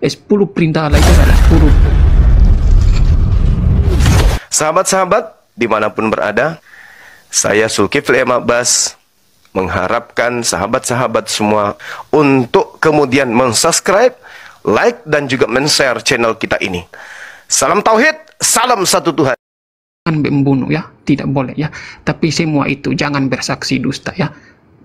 10 perintah Allah itu adalah 10. Sahabat-sahabat dimanapun berada, saya Zulkifli M. Abbas mengharapkan sahabat-sahabat semua untuk kemudian mensubscribe, like, dan juga men-share channel kita ini. Salam Tauhid, salam satu Tuhan. Jangan membunuh ya, tidak boleh ya. Tapi semua itu jangan bersaksi dusta ya.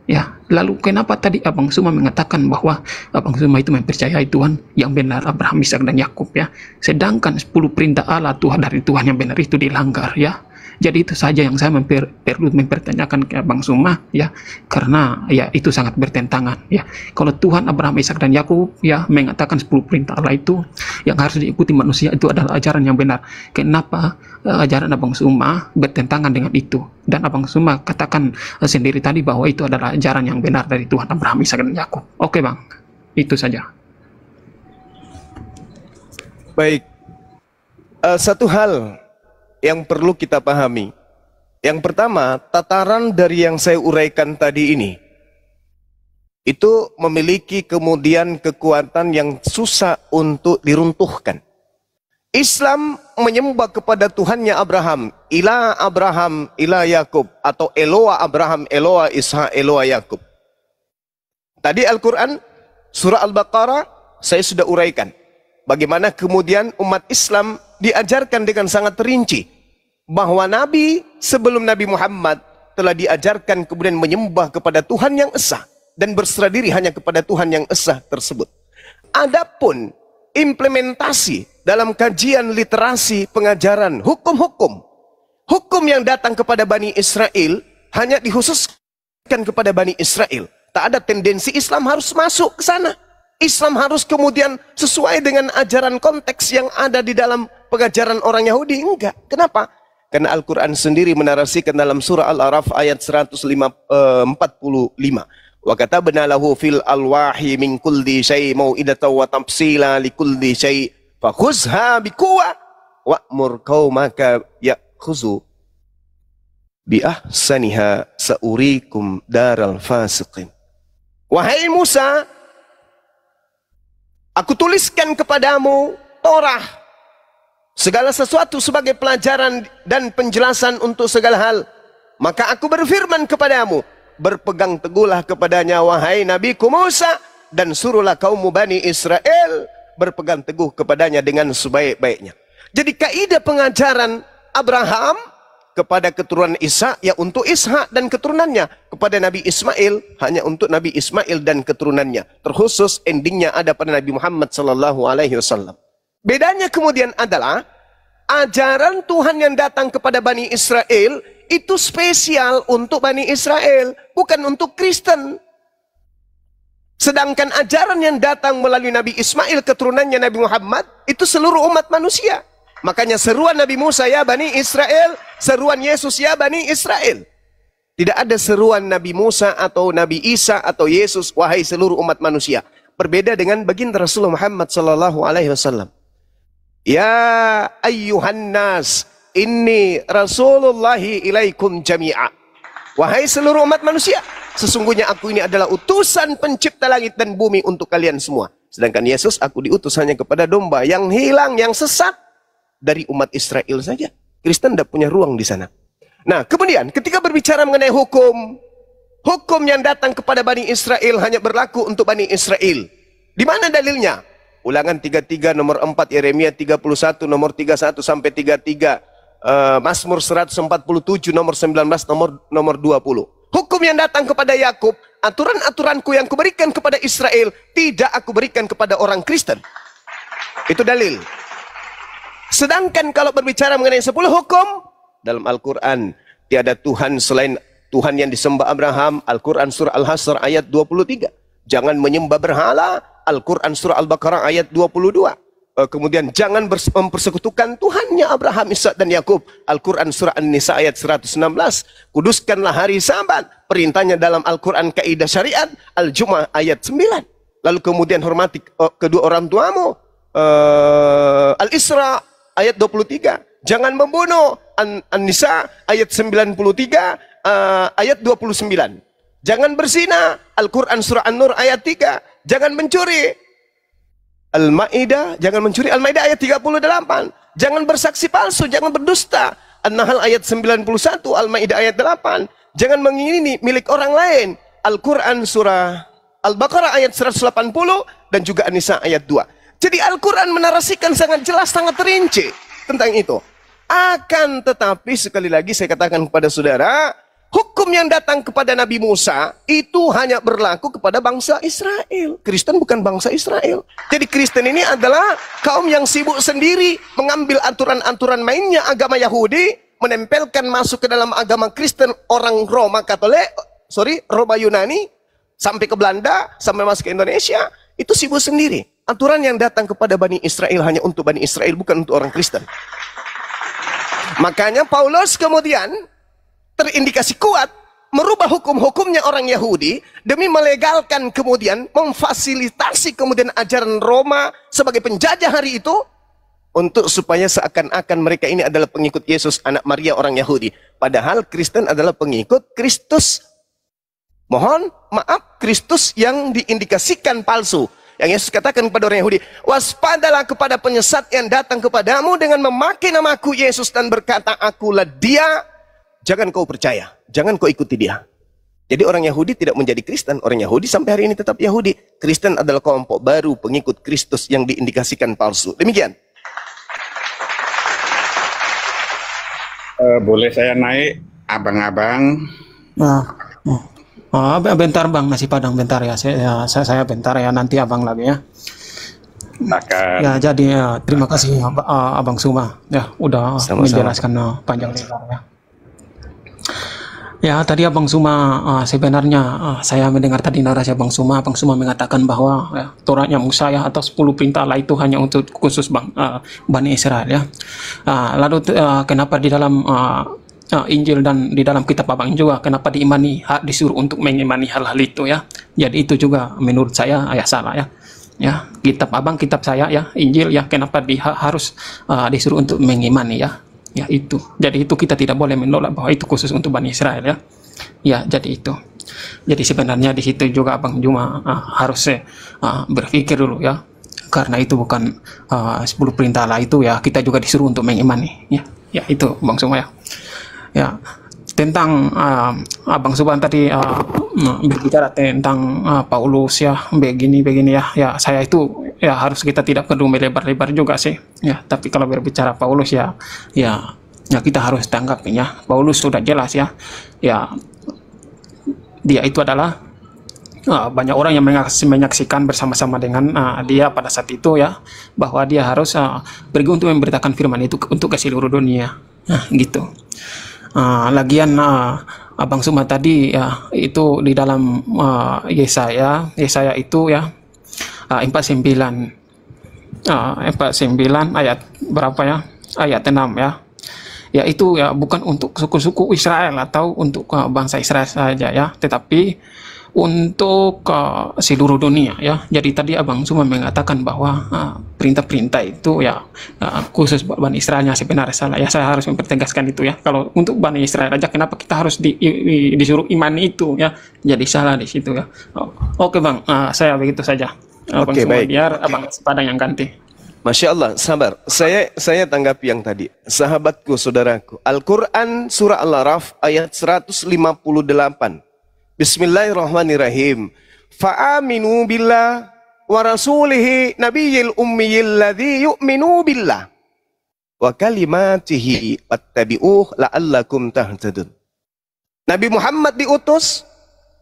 Ya, lalu kenapa tadi Abang Suma mengatakan bahwa Abang Suma itu mempercayai Tuhan yang benar, Abraham, Ishak, dan Yakub ya. Sedangkan 10 perintah Allah Tuhan dari Tuhan yang benar itu dilanggar ya. Jadi itu saja yang saya perlu mempertanyakan ke Abang Suma ya, karena ya itu sangat bertentangan ya. Kalau Tuhan Abraham, Ishak, dan Yakub ya mengatakan 10 perintah Allah itu yang harus diikuti manusia itu adalah ajaran yang benar. Kenapa ajaran Abang Suma bertentangan dengan itu? Dan Abang Suma katakan sendiri tadi bahwa itu adalah ajaran yang benar dari Tuhan Abraham, Ishak, dan Yakub. Oke Bang, itu saja. Baik, satu hal yang perlu kita pahami. Yang pertama, tataran dari yang saya uraikan tadi ini, itu memiliki kemudian kekuatan yang susah untuk diruntuhkan. Islam menyembah kepada Tuhannya Abraham, ilah Yakub, atau Eloa Abraham, Eloa Ishak, Eloa Yakub. Tadi Al-Quran, surah Al-Baqarah, saya sudah uraikan. Bagaimana kemudian umat Islam diajarkan dengan sangat rinci bahwa Nabi sebelum Nabi Muhammad telah diajarkan kemudian menyembah kepada Tuhan yang esa dan berserah diri hanya kepada Tuhan yang esa tersebut. Adapun implementasi dalam kajian literasi pengajaran hukum-hukum yang datang kepada Bani Israel hanya dikhususkan kepada Bani Israel. Tak ada tendensi Islam harus masuk ke sana. Islam harus kemudian sesuai dengan ajaran konteks yang ada di dalam pengajaran orang Yahudi. Enggak. Kenapa? Karena Al-Quran sendiri menarasikan dalam surah Al-A'raf ayat 145. Wa katabna lahu fil alwahi min kulli syai' mau'idatan wa tafsila li kulli syai' fakhuzha biquwwah wa'mur qaumaka ya'khuzu bi ahsaniha sa'urikum daral fasiqin. Wahai Musa, aku tuliskan kepadamu Torah, segala sesuatu sebagai pelajaran dan penjelasan untuk segala hal. Maka aku berfirman kepadamu, berpegang teguhlah kepadanya wahai Nabiku Musa, dan suruhlah kaum Bani Israel berpegang teguh kepadanya dengan sebaik-baiknya. Jadi kaidah pengajaran Abraham kepada keturunan Ishak ya untuk Ishak dan keturunannya, kepada Nabi Ismail hanya untuk Nabi Ismail dan keturunannya. Terkhusus endingnya ada pada Nabi Muhammad sallallahu alaihi wasallam. Bedanya kemudian adalah ajaran Tuhan yang datang kepada Bani Israel itu spesial untuk Bani Israel, bukan untuk Kristen. Sedangkan ajaran yang datang melalui Nabi Ismail keturunannya Nabi Muhammad itu seluruh umat manusia. Makanya seruan Nabi Musa ya Bani Israel, seruan Yesus ya Bani Israel. Tidak ada seruan Nabi Musa atau Nabi Isa atau Yesus wahai seluruh umat manusia. Berbeda dengan baginda Rasulullah Muhammad sallallahu alaihi wasallam. Ya ayyuhan nas, inni rasulullahi ilaikum jami'a. Wahai seluruh umat manusia, sesungguhnya aku ini adalah utusan pencipta langit dan bumi untuk kalian semua. Sedangkan Yesus, aku diutus hanya kepada domba yang hilang, yang sesat dari umat Israel saja. Kristen tidak punya ruang di sana. Nah, kemudian ketika berbicara mengenai hukum yang datang kepada Bani Israel hanya berlaku untuk Bani Israel. Di mana dalilnya? Ulangan 33 nomor 4, Yeremia 31 nomor 31 sampai 33, Mazmur 147 nomor 19 nomor 20. Hukum yang datang kepada Yakub, aturan-aturanku yang kuberikan kepada Israel tidak aku berikan kepada orang Kristen. Itu dalil. Sedangkan kalau berbicara mengenai 10 hukum dalam Al-Quran, tiada Tuhan selain Tuhan yang disembah Abraham. Al-Quran surah Al-Hasr ayat 23. Jangan menyembah berhala. Al-Quran surah Al-Baqarah ayat 22. Kemudian jangan mempersekutukan Tuhannya Abraham, Ishak, dan Yakub. Al-Quran surah An-Nisa ayat 116. Kuduskanlah hari Sabat. Perintahnya dalam Al-Quran kaidah syariat. Al-Jum'ah ayat 9. Lalu kemudian hormati kedua orang tuamu. Al-Isra ayat 23. Jangan membunuh. An-Nisa ayat 93, ayat 29. Jangan berzina. Al-Quran surah An-Nur ayat 3. Jangan mencuri. Al-Maidah, jangan mencuri. Al-Maidah ayat 38. Jangan bersaksi palsu, jangan berdusta. An-Nahl ayat 91, Al-Maidah ayat 8. Jangan mengingini milik orang lain. Al-Quran surah Al-Baqarah ayat 180 dan juga An-Nisa ayat 2. Jadi Al-Quran menarasikan sangat jelas, sangat terinci tentang itu. Akan tetapi sekali lagi saya katakan kepada saudara, hukum yang datang kepada Nabi Musa itu hanya berlaku kepada bangsa Israel. Kristen bukan bangsa Israel. Jadi Kristen ini adalah kaum yang sibuk sendiri mengambil aturan-aturan mainnya agama Yahudi, menempelkan masuk ke dalam agama Kristen orang Roma Katolik, Roma Yunani, sampai ke Belanda, sampai masuk ke Indonesia, itu sibuk sendiri. Aturan yang datang kepada Bani Israel hanya untuk Bani Israel, bukan untuk orang Kristen. Makanya Paulus kemudian terindikasi kuat merubah hukum-hukumnya orang Yahudi demi melegalkan kemudian memfasilitasi kemudian ajaran Roma sebagai penjajah hari itu untuk supaya seakan-akan mereka ini adalah pengikut Yesus anak Maria orang Yahudi, padahal Kristen adalah pengikut Kristus. Mohon maaf, Kristus yang diindikasikan palsu. Yang Yesus katakan kepada orang Yahudi, waspadalah kepada penyesat yang datang kepadamu dengan memakai namaku Yesus dan berkata, akulah dia. Jangan kau percaya, jangan kau ikuti dia. Jadi orang Yahudi tidak menjadi Kristen. Orang Yahudi sampai hari ini tetap Yahudi. Kristen adalah kelompok baru pengikut Kristus yang diindikasikan palsu. Demikian. Boleh saya naik, abang-abang? Bentar bang, nasi padang bentar ya. Saya bentar ya, nanti abang lagi ya. Silakan. Ya jadi terima kasih Abang Suma ya udah menjelaskan panjang lebar ya. Ya tadi Abang Suma sebenarnya saya mendengar tadi narasi Abang Suma mengatakan bahwa Tauratnya Musa ya atau 10 perintah Allah itu hanya untuk khusus Bani Israel ya. Lalu kenapa di dalam Injil dan di dalam kitab Abang juga kenapa disuruh untuk mengimani hal-hal itu ya. Jadi itu juga menurut saya salah ya. Ya, kitab Abang, kitab saya ya, Injil ya, kenapa harus disuruh untuk mengimani ya. Ya itu. Jadi itu kita tidak boleh menolak bahwa itu khusus untuk Bani Israel ya. Ya, jadi itu. Jadi sebenarnya di situ juga Abang cuma harus berpikir dulu ya. Karena itu bukan 10 perintah Allah itu ya, kita juga disuruh untuk mengimani ya. Ya itu Bang Suma ya. Ya, tentang Abang Suban tadi berbicara tentang Paulus ya, begini ya. Ya, saya itu ya harus kita tidak perlu melebar-lebar juga sih. Ya, tapi kalau berbicara Paulus ya kita harus tanggapin ya. Paulus sudah jelas ya. Ya, dia itu adalah banyak orang yang menyaksikan bersama-sama dengan dia pada saat itu ya, bahwa dia harus pergi untuk memberitakan firman itu untuk ke seluruh dunia. Nah, gitu. Lagian Abang Suma tadi ya itu di dalam Yesaya itu ya 49 ayat berapa ya, ayat 6 ya. Ya itu ya bukan untuk suku-suku Israel atau untuk bangsa Israel saja ya, tetapi untuk seluruh dunia ya. Jadi tadi Abang Suma mengatakan bahwa perintah-perintah itu ya khusus buat Bani Israelnya sebenarnya salah ya. Saya harus mempertegaskan itu ya. Kalau untuk Bani Israel aja kenapa kita harus disuruh iman itu ya. Jadi salah di situ ya. Oke Bang, saya begitu saja. Abang Oke, Suma, baik. biar Abang Padang yang ganti. Masya Allah, sabar. Saya tanggapi yang tadi. Sahabatku, saudaraku. Al-Quran surah Al-Araf ayat 158. Bismillahirrahmanirrahim. Fa'aminu billah wa rasulihi nabiyyil ummiyil ladzi yu'minu billah wa kalimatihi wattabi'uh la'allakum tahtadun. Nabi Muhammad diutus,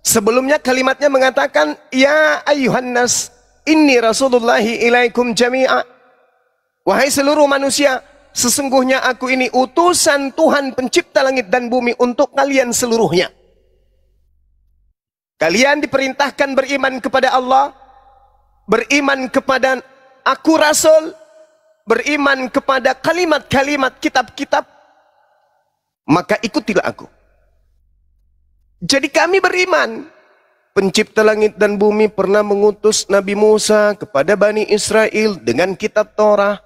sebelumnya kalimatnya mengatakan, ya ayyuhan nas inni rasulullahi ilaikum jami'a. Wahai seluruh manusia, sesungguhnya aku ini utusan Tuhan pencipta langit dan bumi untuk kalian seluruhnya. Kalian diperintahkan beriman kepada Allah, beriman kepada aku Rasul, beriman kepada kalimat-kalimat kitab-kitab, maka ikutilah aku. Jadi kami beriman. Pencipta langit dan bumi pernah mengutus Nabi Musa kepada Bani Israel dengan kitab Torah.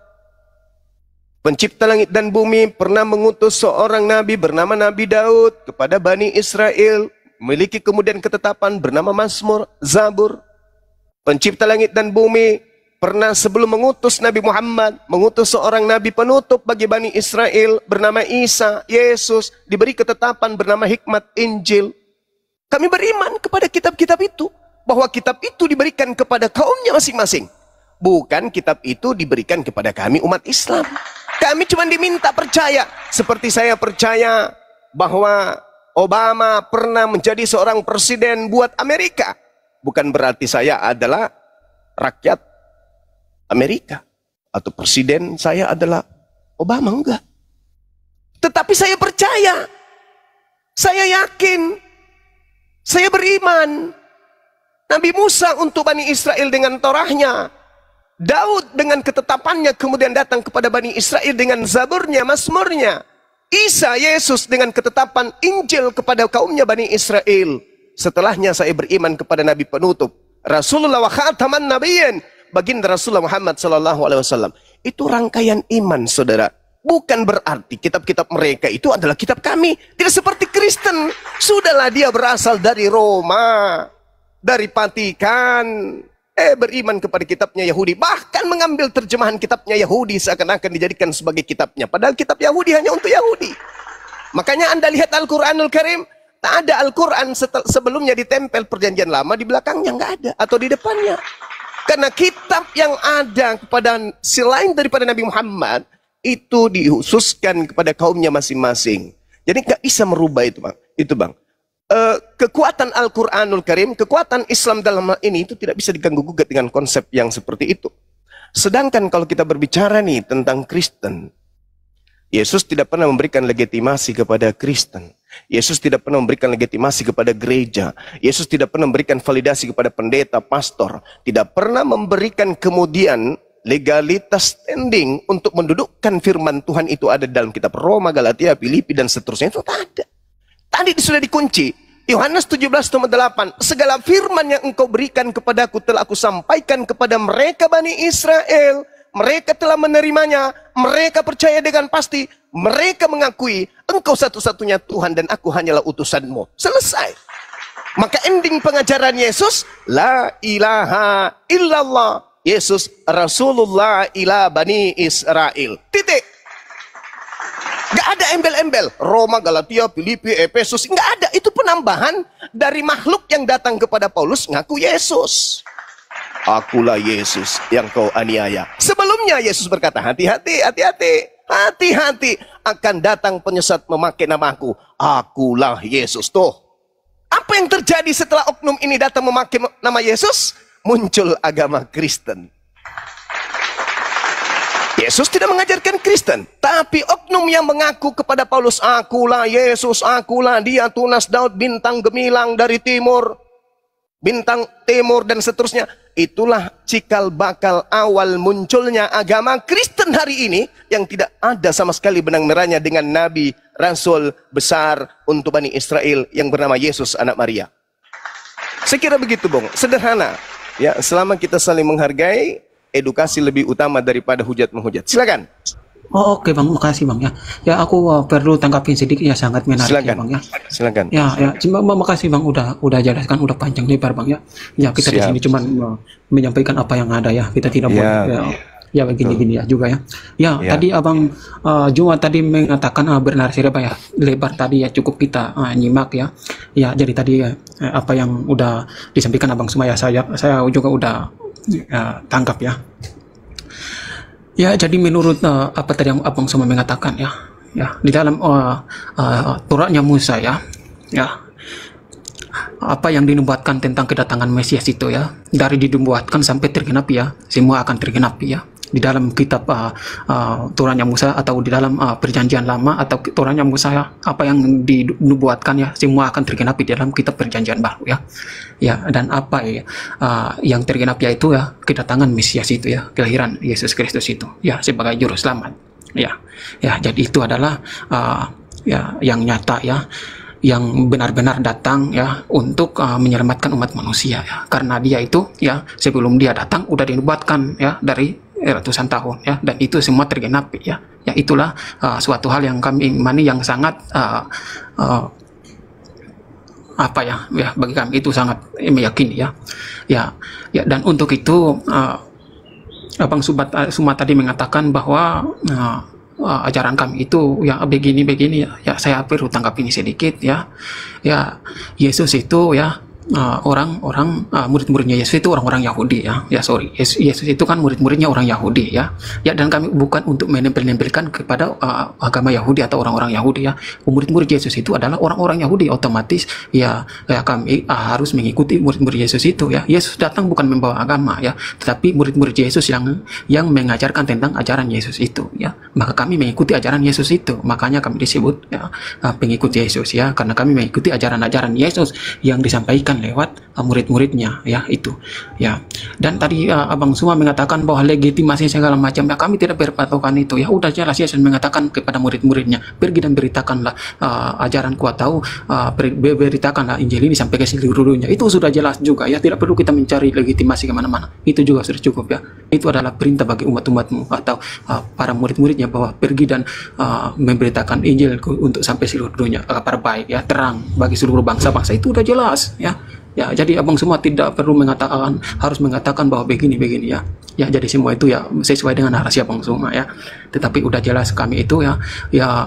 Pencipta langit dan bumi pernah mengutus seorang nabi bernama Nabi Daud kepada Bani Israel, memiliki kemudian ketetapan bernama Mazmur, Zabur. Pencipta langit dan bumi pernah sebelum mengutus Nabi Muhammad, mengutus seorang nabi penutup bagi Bani Israel bernama Isa, Yesus, diberi ketetapan bernama hikmat Injil. Kami beriman kepada kitab-kitab itu, bahwa kitab itu diberikan kepada kaumnya masing-masing. Bukan kitab itu diberikan kepada kami umat Islam. Kami cuma diminta percaya. Seperti saya percaya bahwa Obama pernah menjadi seorang presiden buat Amerika. Bukan berarti saya adalah rakyat Amerika. Atau presiden saya adalah Obama, enggak. Tetapi saya percaya. Saya yakin. Saya beriman. Nabi Musa untuk Bani Israel dengan Torahnya. Daud dengan ketetapannya kemudian datang kepada Bani Israel dengan Zaburnya, Mazmurnya. Isa, Yesus dengan ketetapan Injil kepada kaumnya Bani Israel. Setelahnya saya beriman kepada Nabi penutup, Rasulullah wa khataman nabiyyin, baginda Rasulullah Muhammad SAW. Itu rangkaian iman, saudara. Bukan berarti kitab-kitab mereka itu adalah kitab kami. Tidak seperti Kristen. Sudahlah, dia berasal dari Roma, dari Vatikan. Beriman kepada kitabnya Yahudi. Bahkan mengambil terjemahan kitabnya Yahudi seakan-akan dijadikan sebagai kitabnya. Padahal kitab Yahudi hanya untuk Yahudi. Makanya Anda lihat Al-Quranul Karim. Tak ada Al-Quran sebelumnya ditempel perjanjian lama, di belakangnya nggak ada. Atau di depannya. Karena kitab yang ada kepada selain daripada Nabi Muhammad, itu dihususkan kepada kaumnya masing-masing. Jadi nggak bisa merubah itu, Bang. Itu, Bang. Kekuatan Al-Quranul Karim, kekuatan Islam dalam hal ini itu tidak bisa diganggu-gugat dengan konsep yang seperti itu. Sedangkan kalau kita berbicara nih tentang Kristen, Yesus tidak pernah memberikan legitimasi kepada Kristen. Yesus tidak pernah memberikan legitimasi kepada gereja. Yesus tidak pernah memberikan validasi kepada pendeta, pastor. Tidak pernah memberikan kemudian legalitas standing untuk mendudukkan firman Tuhan itu ada dalam kitab Roma, Galatia, Filipi, dan seterusnya. Itu tak ada. Tadi sudah dikunci. Yohanes 17:8. Segala firman yang engkau berikan kepadaku telah aku sampaikan kepada mereka Bani Israel. Mereka telah menerimanya. Mereka percaya dengan pasti. Mereka mengakui engkau satu-satunya Tuhan dan aku hanyalah utusanmu. Selesai. Maka ending pengajaran Yesus, la ilaha illallah. Yesus Rasulullah ila Bani Israel. Titik. Gak ada embel-embel. Roma, Galatia, Filipi, Efesus. Gak ada. Itu penambahan dari makhluk yang datang kepada Paulus ngaku Yesus. Akulah Yesus yang kau aniaya. Sebelumnya Yesus berkata, hati-hati, hati-hati. Hati-hati. Akan datang penyesat memakai namaku. Akulah Yesus. Tuh. Apa yang terjadi setelah oknum ini datang memakai nama Yesus? Muncul agama Kristen. Yesus tidak mengajarkan Kristen, tapi oknum yang mengaku kepada Paulus, akulah Yesus, akulah dia, tunas Daud, bintang gemilang dari timur, bintang timur, dan seterusnya. Itulah cikal bakal awal munculnya agama Kristen hari ini, yang tidak ada sama sekali benang merahnya dengan Nabi, Rasul besar untuk Bani Israel yang bernama Yesus anak Maria. Saya kira begitu, Bung. Sederhana. Ya, selama kita saling menghargai, edukasi lebih utama daripada hujat menghujat. Silakan. Oh, oke Bang, makasih Bang ya. Ya aku perlu tangkapin sedikit ya, sangat menarik. Silakan. Ya Bang ya. Silakan. Ya, cuma makasih Bang udah jelaskan, udah panjang lebar Bang ya. Ya kita di sini cuma menyampaikan apa yang ada ya. Kita tidak boleh ya begini-gini ya juga ya. Ya, tadi Abang Jumat tadi mengatakan benar sih ya, lebar tadi ya, cukup kita nyimak ya. Ya, jadi tadi apa yang udah disampaikan Abang semua ya, saya juga udah tangkap ya. Ya, jadi menurut apa tadi yang Abang semua mengatakan ya, di dalam Tauratnya Musa ya, apa yang dinubuatkan tentang kedatangan Mesias itu ya, dari dinubuatkan sampai tergenapi ya, semua akan tergenapi ya. Di dalam kitab Tauratnya Musa atau di dalam perjanjian lama atau Tauratnya Musa ya, apa yang dinubuatkan ya, semua akan tergenapi di dalam kitab perjanjian baru ya. Ya, dan apa ya yang tergenapi yaitu ya kedatangan Mesias itu ya, kelahiran Yesus Kristus itu ya sebagai juru selamat. Ya, jadi itu adalah ya yang nyata ya, yang benar-benar datang ya untuk menyelamatkan umat manusia ya. Karena dia itu ya sebelum dia datang udah dinubuatkan ya dari ratusan tahun ya, dan itu semua tergenapi ya. Ya itulah suatu hal yang kami imani yang sangat apa ya bagi kami itu sangat meyakini ya. Dan untuk itu Abang Suma tadi mengatakan bahwa ajaran kami itu ya begini-begini ya. Ya saya perlu tangkap ini sedikit ya. Ya Yesus itu ya murid-muridnya Yesus itu orang-orang Yahudi ya. Ya sorry, Yesus itu kan murid-muridnya orang Yahudi ya. Ya dan kami bukan untuk menempel-nempelkan kepada agama Yahudi atau orang-orang Yahudi ya. Murid-murid Yesus itu adalah orang-orang Yahudi, otomatis ya kami harus mengikuti murid-murid Yesus itu ya. Yesus datang bukan membawa agama ya, tetapi murid-murid Yesus yang mengajarkan tentang ajaran Yesus itu ya. Maka kami mengikuti ajaran Yesus itu. Makanya kami disebut ya pengikut Yesus ya, karena kami mengikuti ajaran-ajaran Yesus yang disampaikan lewat murid-muridnya ya itu ya. Dan tadi Abang Suma mengatakan bahwa legitimasi segala macam ya, kami tidak berpatokan itu ya. Udah jelas Yesus mengatakan kepada murid-muridnya, pergi dan beritakanlah ajaranku atau beritakanlah Injil ini sampai ke seluruh dunia. Itu sudah jelas juga ya, tidak perlu kita mencari legitimasi kemana-mana, itu juga sudah cukup ya. Itu adalah perintah bagi umat-umatmu atau para murid-muridnya bahwa pergi dan memberitakan Injil untuk sampai seluruh dunia, kabar baik ya, terang bagi seluruh bangsa-bangsa. Itu udah jelas ya. Ya, jadi Abang semua tidak perlu harus mengatakan bahwa begini-begini ya. Ya, jadi semua itu ya sesuai dengan narasi Abang semua ya. Tetapi udah jelas kami itu ya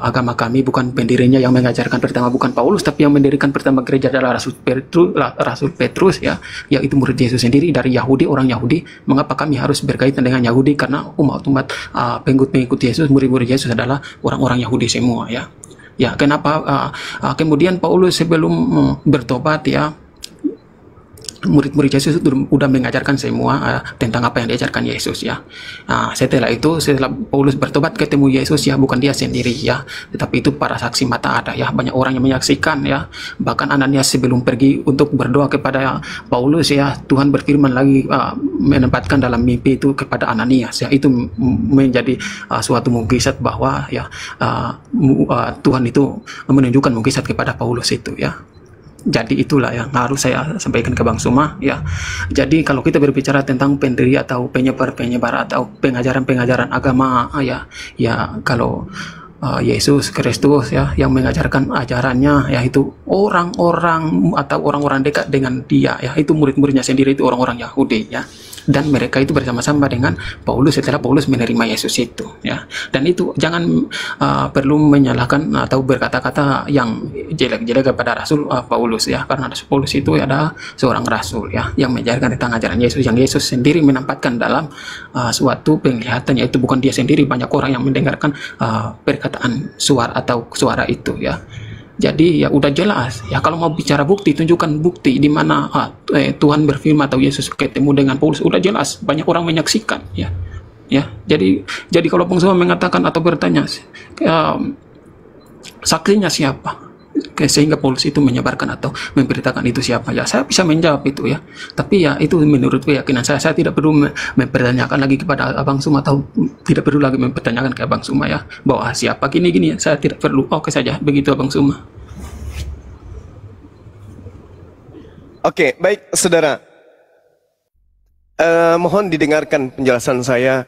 agama kami bukan pendirinya yang mengajarkan pertama bukan Paulus, tapi yang mendirikan pertama gereja adalah Rasul Petrus ya. Yaitu murid Yesus sendiri dari Yahudi, orang Yahudi. Mengapa kami harus berkaitan dengan Yahudi? Karena umat-umat pengikut Yesus, murid-murid Yesus adalah orang-orang Yahudi semua ya. Ya, kenapa kemudian Paulus sebelum bertobat ya, murid-murid Yesus itu sudah mengajarkan semua tentang apa yang diajarkan Yesus ya. Setelah Paulus bertobat ketemu Yesus ya, bukan dia sendiri ya, tetapi itu para saksi mata ada ya, banyak orang yang menyaksikan ya. Bahkan Ananias sebelum pergi untuk berdoa kepada Paulus ya, Tuhan berfirman lagi menempatkan dalam mimpi itu kepada Ananias ya. Itu menjadi suatu mukjizat bahwa ya Tuhan itu menunjukkan mukjizat kepada Paulus itu ya. Jadi itulah yang harus saya sampaikan ke Bang Suma ya. Jadi kalau kita berbicara tentang pendiri atau penyebar atau pengajaran agama ya kalau Yesus Kristus ya yang mengajarkan ajarannya yaitu orang-orang atau orang-orang dekat dengan dia ya, itu murid-muridnya sendiri itu orang-orang Yahudi ya. Dan mereka itu bersama-sama dengan Paulus setelah Paulus menerima Yesus itu ya. Dan itu jangan perlu menyalahkan atau berkata-kata yang jelek-jelek kepada Rasul Paulus ya, karena Rasul Paulus itu adalah seorang rasul ya yang mengajarkan tentang ajaran Yesus yang Yesus sendiri menempatkan dalam suatu penglihatan, yaitu bukan dia sendiri, banyak orang yang mendengarkan perkataan suara itu ya. Jadi ya udah jelas ya, kalau mau bicara bukti, tunjukkan bukti di mana Tuhan berfirman atau Yesus ketemu dengan Paulus, udah jelas banyak orang menyaksikan ya. Jadi kalau Bang Suma mengatakan atau bertanya saksinya siapa sehingga Paulus itu menyebarkan atau memberitakan itu siapa ya, saya bisa menjawab itu ya. Tapi ya itu menurut keyakinan saya tidak perlu mempertanyakan lagi kepada Abang Suma atau tidak perlu lagi mempertanyakan ke Abang Suma ya bahwa siapa gini saya tidak perlu. Oke saja begitu Abang Suma. Oke, baik saudara, mohon didengarkan penjelasan saya,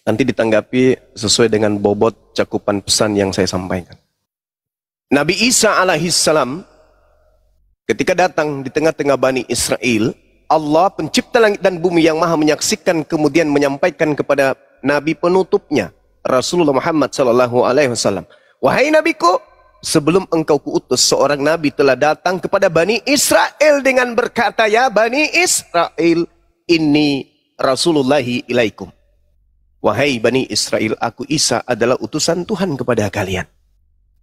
nanti ditanggapi sesuai dengan bobot cakupan pesan yang saya sampaikan. Nabi Isa alaihissalam ketika datang di tengah-tengah Bani Israel, Allah pencipta langit dan bumi yang maha menyaksikan kemudian menyampaikan kepada Nabi penutupnya Rasulullah Muhammad SAW, wahai Nabiku, sebelum engkau kuutus seorang Nabi telah datang kepada Bani Israel dengan berkata, ya Bani Israel, ini Rasulullahi ilaikum. Wahai Bani Israel, aku Isa adalah utusan Tuhan kepada kalian.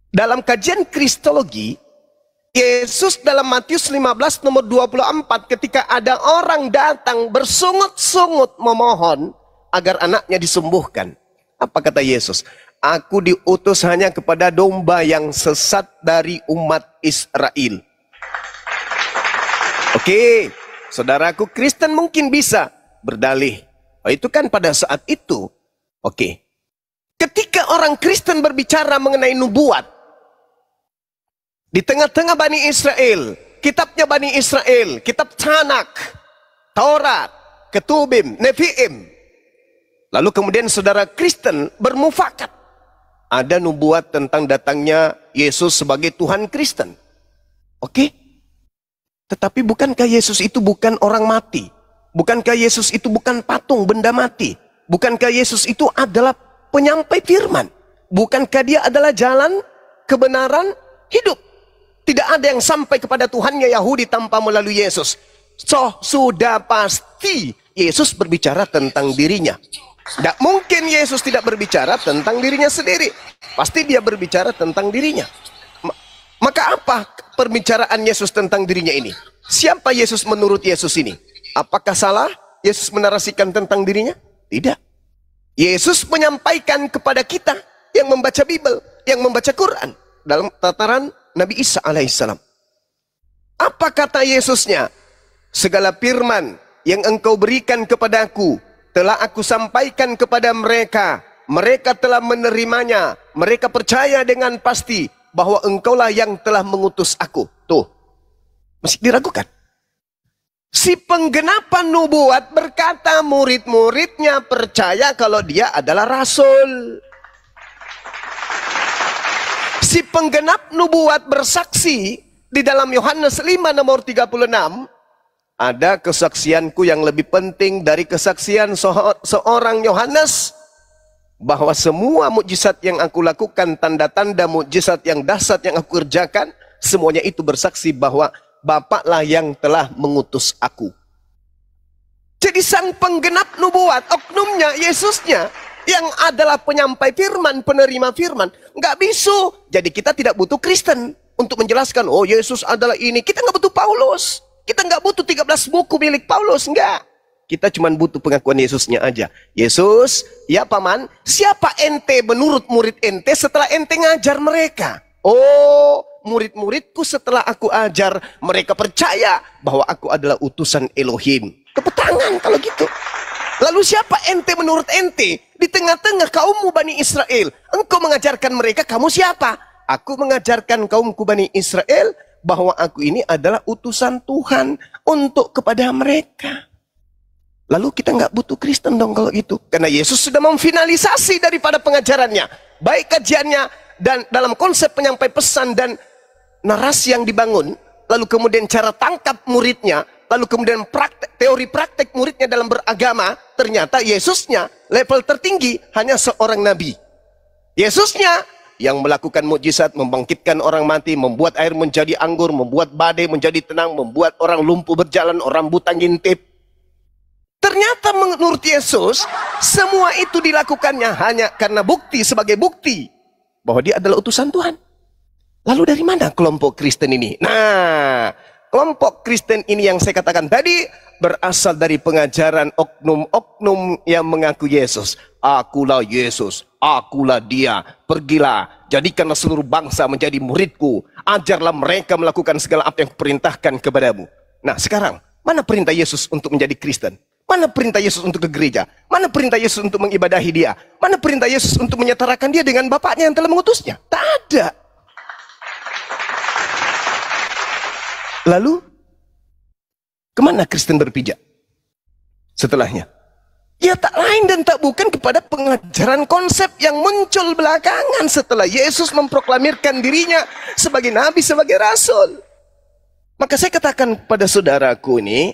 Dalam kajian Kristologi, Yesus dalam Matius 15 nomor 24 ketika ada orang datang bersungut-sungut memohon agar anaknya disembuhkan. Apa kata Yesus? Aku diutus hanya kepada domba yang sesat dari umat Israel. Oke, saudaraku Kristen mungkin bisa berdalih, oh, itu kan pada saat itu. Oke. Ketika orang Kristen berbicara mengenai nubuat, di tengah-tengah Bani Israel, kitabnya Bani Israel, kitab Tanak, Taurat, Ketubim, Nevi'im. Lalu kemudian saudara Kristen bermufakat. Ada nubuat tentang datangnya Yesus sebagai Tuhan Kristen. Oke? Tetapi bukankah Yesus itu bukan orang mati? Bukankah Yesus itu bukan patung benda mati? Bukankah Yesus itu adalah penyampai firman? Bukankah dia adalah jalan, kebenaran, hidup? Tidak ada yang sampai kepada Tuhannya Yahudi tanpa melalui Yesus. So, sudah pasti Yesus berbicara tentang dirinya. Tidak mungkin Yesus tidak berbicara tentang dirinya sendiri. Pasti dia berbicara tentang dirinya. Maka apa perbicaraan Yesus tentang dirinya ini? Siapa Yesus menurut Yesus ini? Apakah salah Yesus menarasikan tentang dirinya? Tidak. Yesus menyampaikan kepada kita yang membaca Bible, yang membaca Quran dalam tataran Nabi Isa alaihissalam. Apa kata Yesusnya? Segala firman yang engkau berikan kepadaku telah aku sampaikan kepada mereka. Mereka telah menerimanya. Mereka percaya dengan pasti bahwa engkaulah yang telah mengutus aku. Tuh, masih diragukan. Si penggenapan nubuat berkata murid-muridnya percaya kalau dia adalah rasul. Si penggenap nubuat bersaksi di dalam Yohanes 5 nomor 36. Ada kesaksianku yang lebih penting dari kesaksian seorang Yohanes, bahwa semua mukjizat yang aku lakukan, tanda-tanda mukjizat yang dahsyat yang aku kerjakan, semuanya itu bersaksi bahwa Bapaklah yang telah mengutus aku. Jadi sang penggenap nubuat, oknumnya, Yesusnya, yang adalah penyampai firman, penerima firman, nggak bisu. Jadi kita tidak butuh Kristen untuk menjelaskan, oh Yesus adalah ini. Kita nggak butuh Paulus. Kita nggak butuh 13 buku milik Paulus, enggak. Kita cuma butuh pengakuan Yesusnya aja. Yesus, ya paman, siapa ente menurut murid ente setelah ente ngajar mereka? Oh, murid-muridku setelah aku ajar, mereka percaya bahwa aku adalah utusan Elohim. Tepuk tangan kalau gitu. Lalu siapa ente menurut ente? Di tengah-tengah kaummu Bani Israel, engkau mengajarkan mereka, kamu siapa? Aku mengajarkan kaumku Bani Israel bahwa aku ini adalah utusan Tuhan untuk kepada mereka. Lalu kita nggak butuh Kristen dong kalau gitu. Karena Yesus sudah memfinalisasi daripada pengajarannya. Baik kajiannya dan dalam konsep penyampai pesan dan narasi yang dibangun. Lalu kemudian cara tangkap muridnya. Lalu kemudian teori praktek muridnya dalam beragama. Ternyata Yesusnya level tertinggi hanya seorang nabi. Yesusnya yang melakukan mukjizat, membangkitkan orang mati, membuat air menjadi anggur, membuat badai menjadi tenang, membuat orang lumpuh berjalan, orang buta ngintip. Ternyata menurut Yesus, semua itu dilakukannya hanya karena bukti, sebagai bukti bahwa dia adalah utusan Tuhan. Lalu dari mana kelompok Kristen ini? Nah, kelompok Kristen ini yang saya katakan tadi berasal dari pengajaran oknum-oknum yang mengaku Yesus. Akulah Yesus, akulah dia. Pergilah, jadikanlah seluruh bangsa menjadi muridku. Ajarlah mereka melakukan segala apa yang kuperintahkan kepadamu. Nah sekarang, mana perintah Yesus untuk menjadi Kristen? Mana perintah Yesus untuk ke gereja? Mana perintah Yesus untuk mengibadahi dia? Mana perintah Yesus untuk menyetarakan dia dengan Bapaknya yang telah mengutusnya? Tak ada. Lalu, kemana Kristen berpijak setelahnya? Ya tak lain dan tak bukan kepada pengajaran konsep yang muncul belakangan setelah Yesus memproklamirkan dirinya sebagai nabi, sebagai rasul. Maka saya katakan pada saudaraku ini,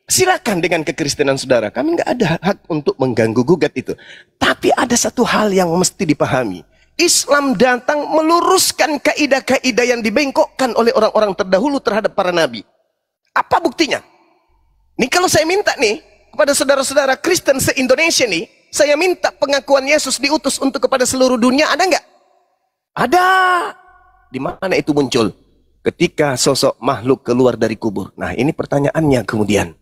silakan dengan kekristenan saudara. Kami nggak ada hak untuk mengganggu gugat itu. Tapi ada satu hal yang mesti dipahami. Islam datang meluruskan kaidah-kaidah yang dibengkokkan oleh orang-orang terdahulu terhadap para nabi. Apa buktinya? Nih kalau saya minta nih kepada saudara-saudara Kristen se-Indonesia nih, saya minta pengakuan Yesus diutus untuk kepada seluruh dunia, ada nggak? Ada. Di mana itu muncul? Ketika sosok makhluk keluar dari kubur. Nah ini pertanyaannya kemudian.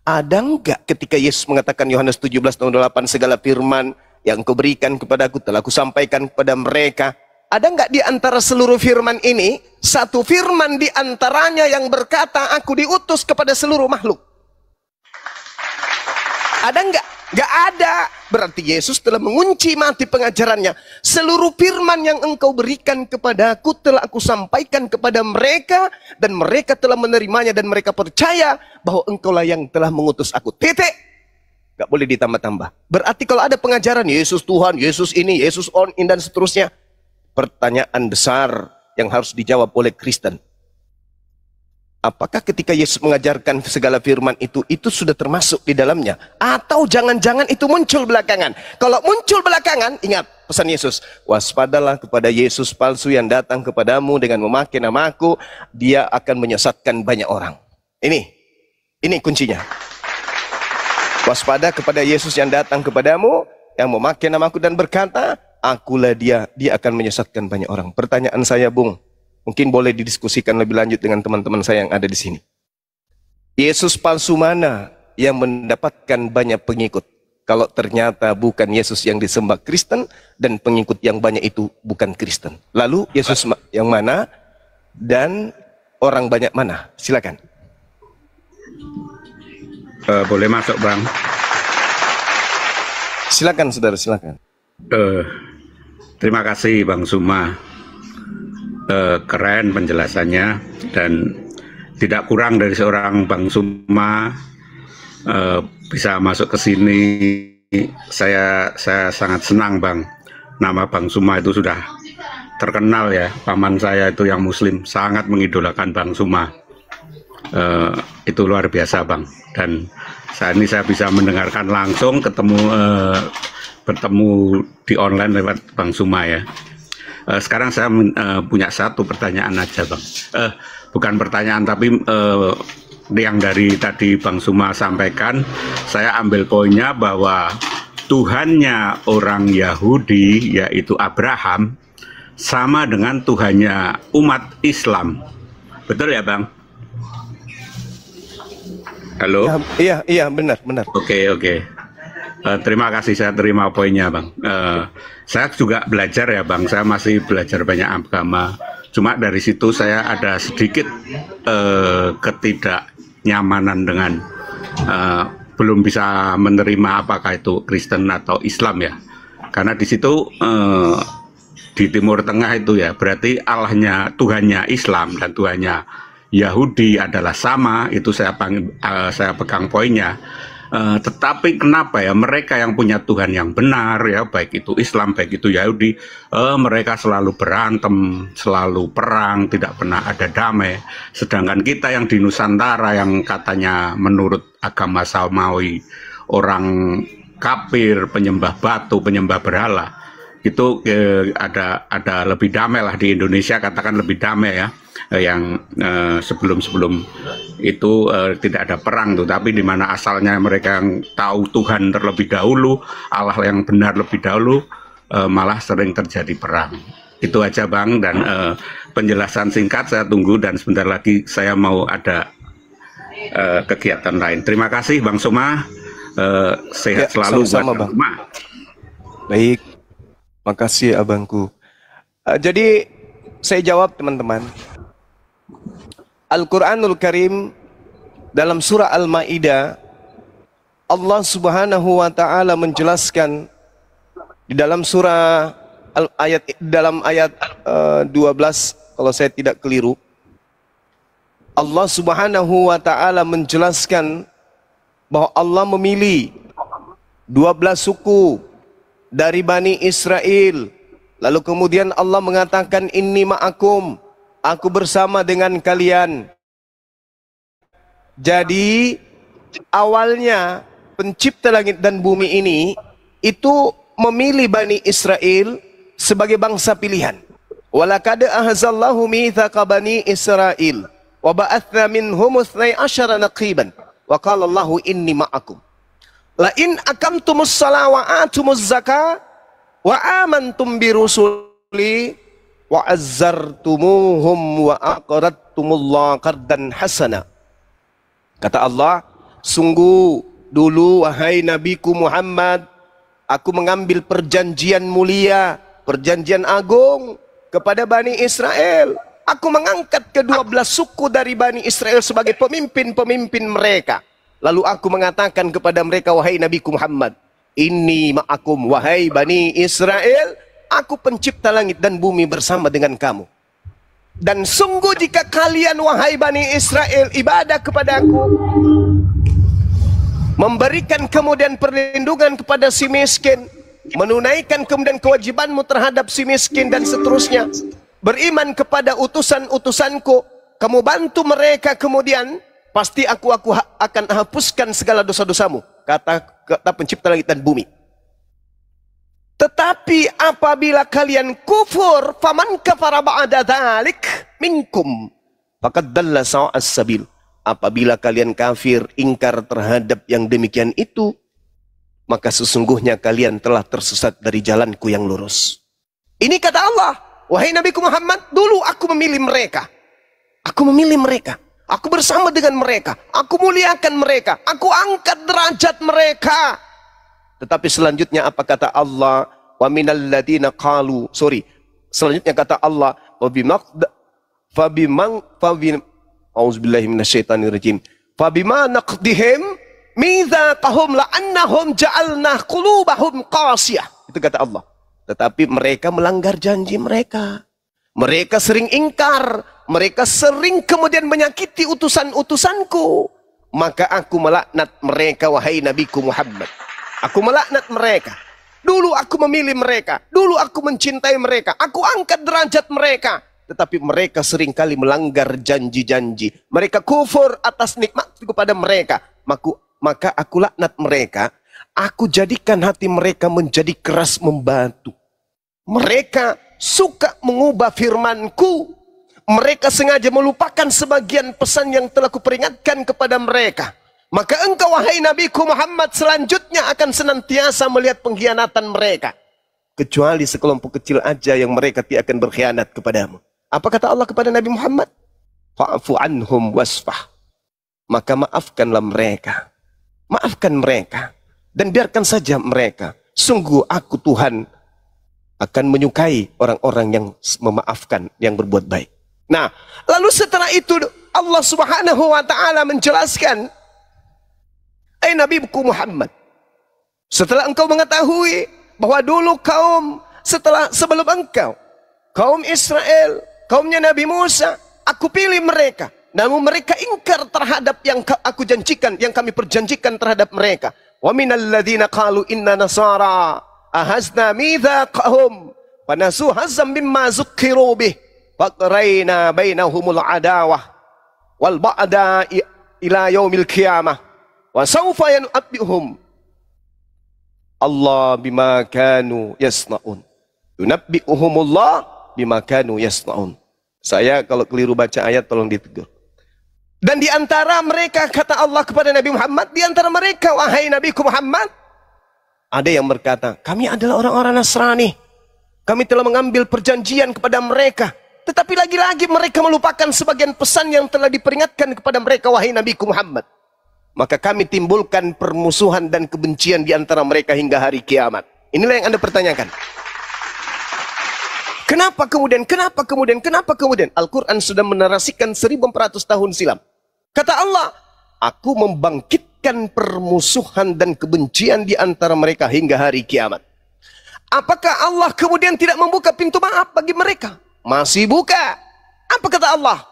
Ada enggak ketika Yesus mengatakan Yohanes 17:8 segala firman yang kau berikan kepadaku telah kusampaikan kepada mereka. Ada enggak di antara seluruh firman ini satu firman di antaranya yang berkata aku diutus kepada seluruh makhluk? Ada enggak? Enggak ada. Berarti Yesus telah mengunci mati pengajarannya. Seluruh firman yang engkau berikan kepadaku telah aku sampaikan kepada mereka. Dan mereka telah menerimanya dan mereka percaya bahwa engkaulah yang telah mengutus aku. Titik. Gak boleh ditambah-tambah. Berarti kalau ada pengajaran Yesus Tuhan, Yesus ini, Yesus on, in, dan seterusnya. Pertanyaan besar yang harus dijawab oleh Kristen. Apakah ketika Yesus mengajarkan segala firman itu sudah termasuk di dalamnya? Atau jangan-jangan itu muncul belakangan? Kalau muncul belakangan, ingat pesan Yesus. Waspadalah kepada Yesus palsu yang datang kepadamu dengan memakai namaku. Dia akan menyesatkan banyak orang. Ini kuncinya. Waspada kepada Yesus yang datang kepadamu, yang memakai namaku dan berkata, akulah dia akan menyesatkan banyak orang. Pertanyaan saya, Bung, mungkin boleh didiskusikan lebih lanjut dengan teman-teman saya yang ada di sini. Yesus palsu mana yang mendapatkan banyak pengikut? Kalau ternyata bukan Yesus yang disembah Kristen dan pengikut yang banyak itu bukan Kristen. Lalu Yesus yang mana dan orang banyak mana? Silakan. Boleh masuk, Bang? Silakan, saudara, silakan. Terima kasih, Bang Suma. Keren penjelasannya dan tidak kurang dari seorang Bang Suma bisa masuk ke sini. Saya sangat senang, Bang. Nama Bang Suma itu sudah terkenal ya. Paman saya itu yang Muslim sangat mengidolakan Bang Suma. Itu luar biasa, Bang. Dan saat ini saya bisa mendengarkan langsung, bertemu di online lewat Bang Suma ya. Sekarang saya punya satu pertanyaan aja, Bang. Bukan pertanyaan, tapi yang dari tadi Bang Suma sampaikan, saya ambil poinnya bahwa Tuhannya orang Yahudi, yaitu Abraham, sama dengan Tuhannya umat Islam. Betul ya, Bang? Halo? Iya, benar. Oke. Terima kasih, saya terima poinnya, Bang. Saya juga belajar ya, Bang. Saya masih belajar banyak agama. Cuma dari situ saya ada sedikit ketidaknyamanan dengan belum bisa menerima apakah itu Kristen atau Islam ya. Karena di situ di Timur Tengah itu ya, berarti Allahnya, Tuhannya Islam dan Tuhannya Yahudi adalah sama. Itu saya pegang poinnya. Tetapi kenapa ya mereka yang punya Tuhan yang benar ya, baik itu Islam baik itu Yahudi, mereka selalu berantem, selalu perang, tidak pernah ada damai. Sedangkan kita yang di Nusantara yang katanya menurut agama Samawi, orang kafir, penyembah batu, penyembah berhala, itu ada lebih damai lah di Indonesia, katakan lebih damai ya. Yang sebelum itu tidak ada perang tuh, tapi di mana asalnya mereka yang tahu Tuhan terlebih dahulu, Allah yang benar lebih dahulu, malah sering terjadi perang. Itu aja, Bang, dan penjelasan singkat saya tunggu, dan sebentar lagi saya mau ada kegiatan lain. Terima kasih, Bang Suma. Sehat selalu sama-sama, buat Bang Suma. Baik, makasih abangku. Jadi saya jawab, teman-teman. Al-Quranul Karim dalam surah Al-Ma'idah, Allah Subhanahu wa Ta'ala menjelaskan di dalam surah ayat 12, kalau saya tidak keliru, Allah Subhanahu wa Ta'ala menjelaskan bahwa Allah memilih 12 suku dari Bani Israel. Lalu kemudian Allah mengatakan, inni ma'akum, aku bersama dengan kalian. Jadi awalnya pencipta langit dan bumi ini itu memilih Bani Israel sebagai bangsa pilihan. Walaqad ahzallahu mitsaqa Bani Israel wa ba'atsna minhum 12 naqiban wa qala Allahu inni ma'akum la in aqamtumus salata wa atumuz zakata wa amantum bi rusuli wa azzartumuhum wa aqradtumullaha qardan hasana. Kata Allah, sungguh dulu wahai Nabiku Muhammad, aku mengambil perjanjian mulia, perjanjian agung kepada Bani Israel. Aku mengangkat ke-12 suku dari Bani Israel sebagai pemimpin-pemimpin mereka. Lalu aku mengatakan kepada mereka, wahai Nabiku Muhammad, inni ma'akum, wahai Bani Israel, aku pencipta langit dan bumi bersama dengan kamu. Dan sungguh jika kalian wahai Bani Israel ibadah kepada aku, memberikan kemudian perlindungan kepada si miskin, menunaikan kemudian kewajibanmu terhadap si miskin dan seterusnya, beriman kepada utusan-utusanku, kamu bantu mereka, kemudian pasti aku akan hapuskan segala dosa-dosamu, kata pencipta langit dan bumi. Tetapi apabila kalian kufur, faman kafara ba'da dzalik minkum faqad dalla sawa'as sabil. Apabila kalian kafir, ingkar terhadap yang demikian itu, maka sesungguhnya kalian telah tersesat dari jalanku yang lurus. Ini kata Allah, wahai Nabi Muhammad, dulu aku memilih mereka. Aku memilih mereka. Aku bersama dengan mereka. Aku muliakan mereka. Aku angkat derajat mereka. Tetapi selanjutnya apa kata Allah? Wa minal ladina qalu. Selanjutnya kata Allah, A'udzubillahi minasyaitonirrajim. Fabima naqdihim mitsaqahum la'annahum ja'alna qulubahum qasiyah. Itu kata Allah. Tetapi mereka melanggar janji mereka. Mereka sering ingkar. Mereka sering kemudian menyakiti utusan-utusanku. Maka aku melaknat mereka, wahai Nabiku Muhammad. Aku melaknat mereka. Dulu aku memilih mereka. Dulu aku mencintai mereka. Aku angkat derajat mereka. Tetapi mereka seringkali melanggar janji-janji. Mereka kufur atas nikmat kepada mereka. Maka aku laknat mereka. Aku jadikan hati mereka menjadi keras membatu. Mereka suka mengubah firmanku. Mereka sengaja melupakan sebagian pesan yang telah kuperingatkan kepada mereka. Maka engkau, wahai Nabiku Muhammad, selanjutnya akan senantiasa melihat pengkhianatan mereka. Kecuali sekelompok kecil aja yang mereka tidak akan berkhianat kepadamu. Apa kata Allah kepada Nabi Muhammad? Fa'fu anhum wasfah. Maka maafkanlah mereka. Maafkan mereka. Dan biarkan saja mereka. Sungguh aku Tuhan akan menyukai orang-orang yang memaafkan, yang berbuat baik. Nah, lalu setelah itu Allah Subhanahu wa ta'ala menjelaskan, Nabiku Muhammad, setelah engkau mengetahui bahwa dulu sebelum engkau, kaum Israel, kaumnya Nabi Musa, aku pilih mereka. Namun mereka ingkar terhadap yang aku janjikan, yang kami perjanjikan terhadap mereka. Wa minal ladzina qalu inna nasara ahazna mitsaqahum wa nasu hazzam mimma zukkiru bih faqraina bainahumul adawah wal ba'da ila yaumil qiyamah wa sawfa yanabbi'uhum Allah bima kanu yasnaun. Yunabbi'uhumullah bima kanu yasnaun. Saya kalau keliru baca ayat tolong ditegur. Dan di antara mereka, kata Allah kepada Nabi Muhammad, di antara mereka, wahai Nabiku Muhammad, ada yang berkata, kami adalah orang-orang Nasrani. Kami telah mengambil perjanjian kepada mereka. Tetapi lagi-lagi mereka melupakan sebagian pesan yang telah diperingatkan kepada mereka, wahai Nabiku Muhammad. Maka kami timbulkan permusuhan dan kebencian di antara mereka hingga hari kiamat. Inilah yang Anda pertanyakan. Kenapa kemudian? Al-Quran sudah menarasikan 1400 tahun silam. Kata Allah, aku membangkitkan permusuhan dan kebencian di antara mereka hingga hari kiamat. Apakah Allah kemudian tidak membuka pintu maaf bagi mereka? Masih buka. Apa kata Allah?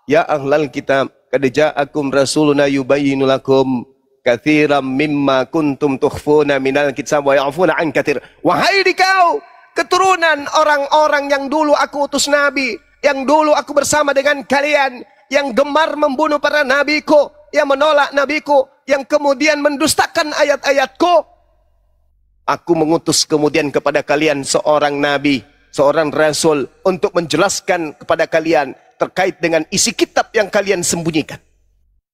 Ya ahlal kitab, qad ja'akum rasuluna yubayyinu lakum katsiran mimma kuntum tukhfuna minal kitab wa ya'funa an katsir. Wahai dikau, keturunan orang-orang yang dulu aku utus nabi, yang dulu aku bersama dengan kalian, yang gemar membunuh para nabiku, yang menolak nabiku, yang kemudian mendustakan ayat-ayatku. Aku mengutus kemudian kepada kalian seorang nabi, seorang rasul untuk menjelaskan kepada kalian terkait dengan isi kitab yang kalian sembunyikan.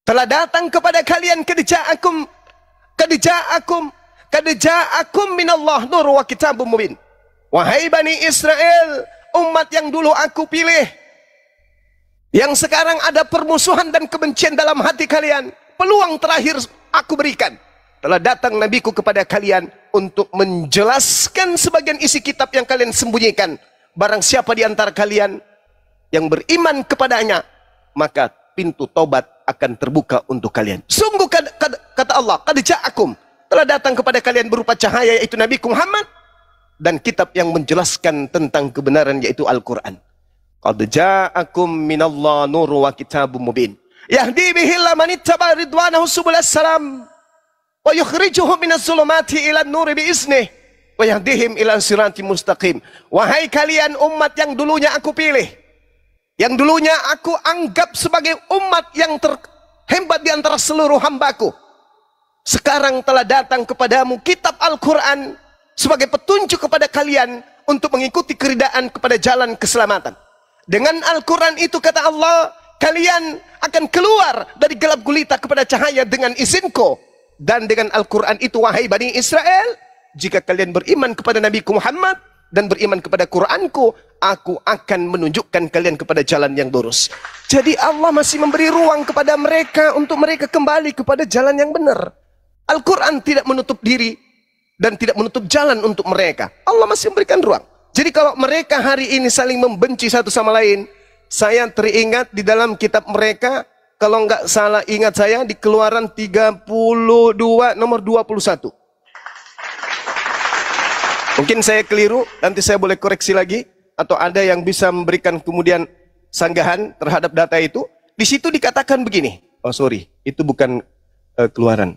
Telah datang kepada kalian qad ja'akum minallah nur wa kitabun mubin. Wahai Bani Israel, umat yang dulu aku pilih, yang sekarang ada permusuhan dan kebencian dalam hati kalian, peluang terakhir aku berikan. Telah datang nabiku kepada kalian untuk menjelaskan sebagian isi kitab yang kalian sembunyikan. Barang siapa di antara kalian yang beriman kepadanya, maka pintu taubat akan terbuka untuk kalian. Sungguh kata Allah, qad ja'akum, telah datang kepada kalian berupa cahaya, yaitu Nabiku Muhammad, dan kitab yang menjelaskan tentang kebenaran, yaitu Al-Quran. Qad ja'akum minallah nur wa kitabun mubin. Yahdi bihillah manittaba ridwanahu subulas salam. Wa yukhrijuhum minaz zulumati ilan nuri biiznih. Wa yahdihim ila siratim mustaqim. Wahai kalian umat yang dulunya aku pilih, yang dulunya aku anggap sebagai umat yang terhebat di antara seluruh hambaku, sekarang telah datang kepadamu kitab Al-Quran sebagai petunjuk kepada kalian untuk mengikuti keridaan kepada jalan keselamatan. Dengan Al-Quran itu, kata Allah, kalian akan keluar dari gelap gulita kepada cahaya dengan izinku. Dan dengan Al-Quran itu, wahai Bani Israel, jika kalian beriman kepada Nabi Muhammad dan beriman kepada Quranku, aku akan menunjukkan kalian kepada jalan yang lurus. Jadi Allah masih memberi ruang kepada mereka untuk mereka kembali kepada jalan yang benar. Al-Quran tidak menutup diri dan tidak menutup jalan untuk mereka. Allah masih memberikan ruang. Jadi kalau mereka hari ini saling membenci satu sama lain, saya teringat di dalam kitab mereka, kalau nggak salah ingat saya, di Keluaran 32 nomor 21. Mungkin saya keliru, nanti saya boleh koreksi lagi, atau ada yang bisa memberikan kemudian sanggahan terhadap data itu. Di situ dikatakan begini, oh sorry, itu bukan Keluaran.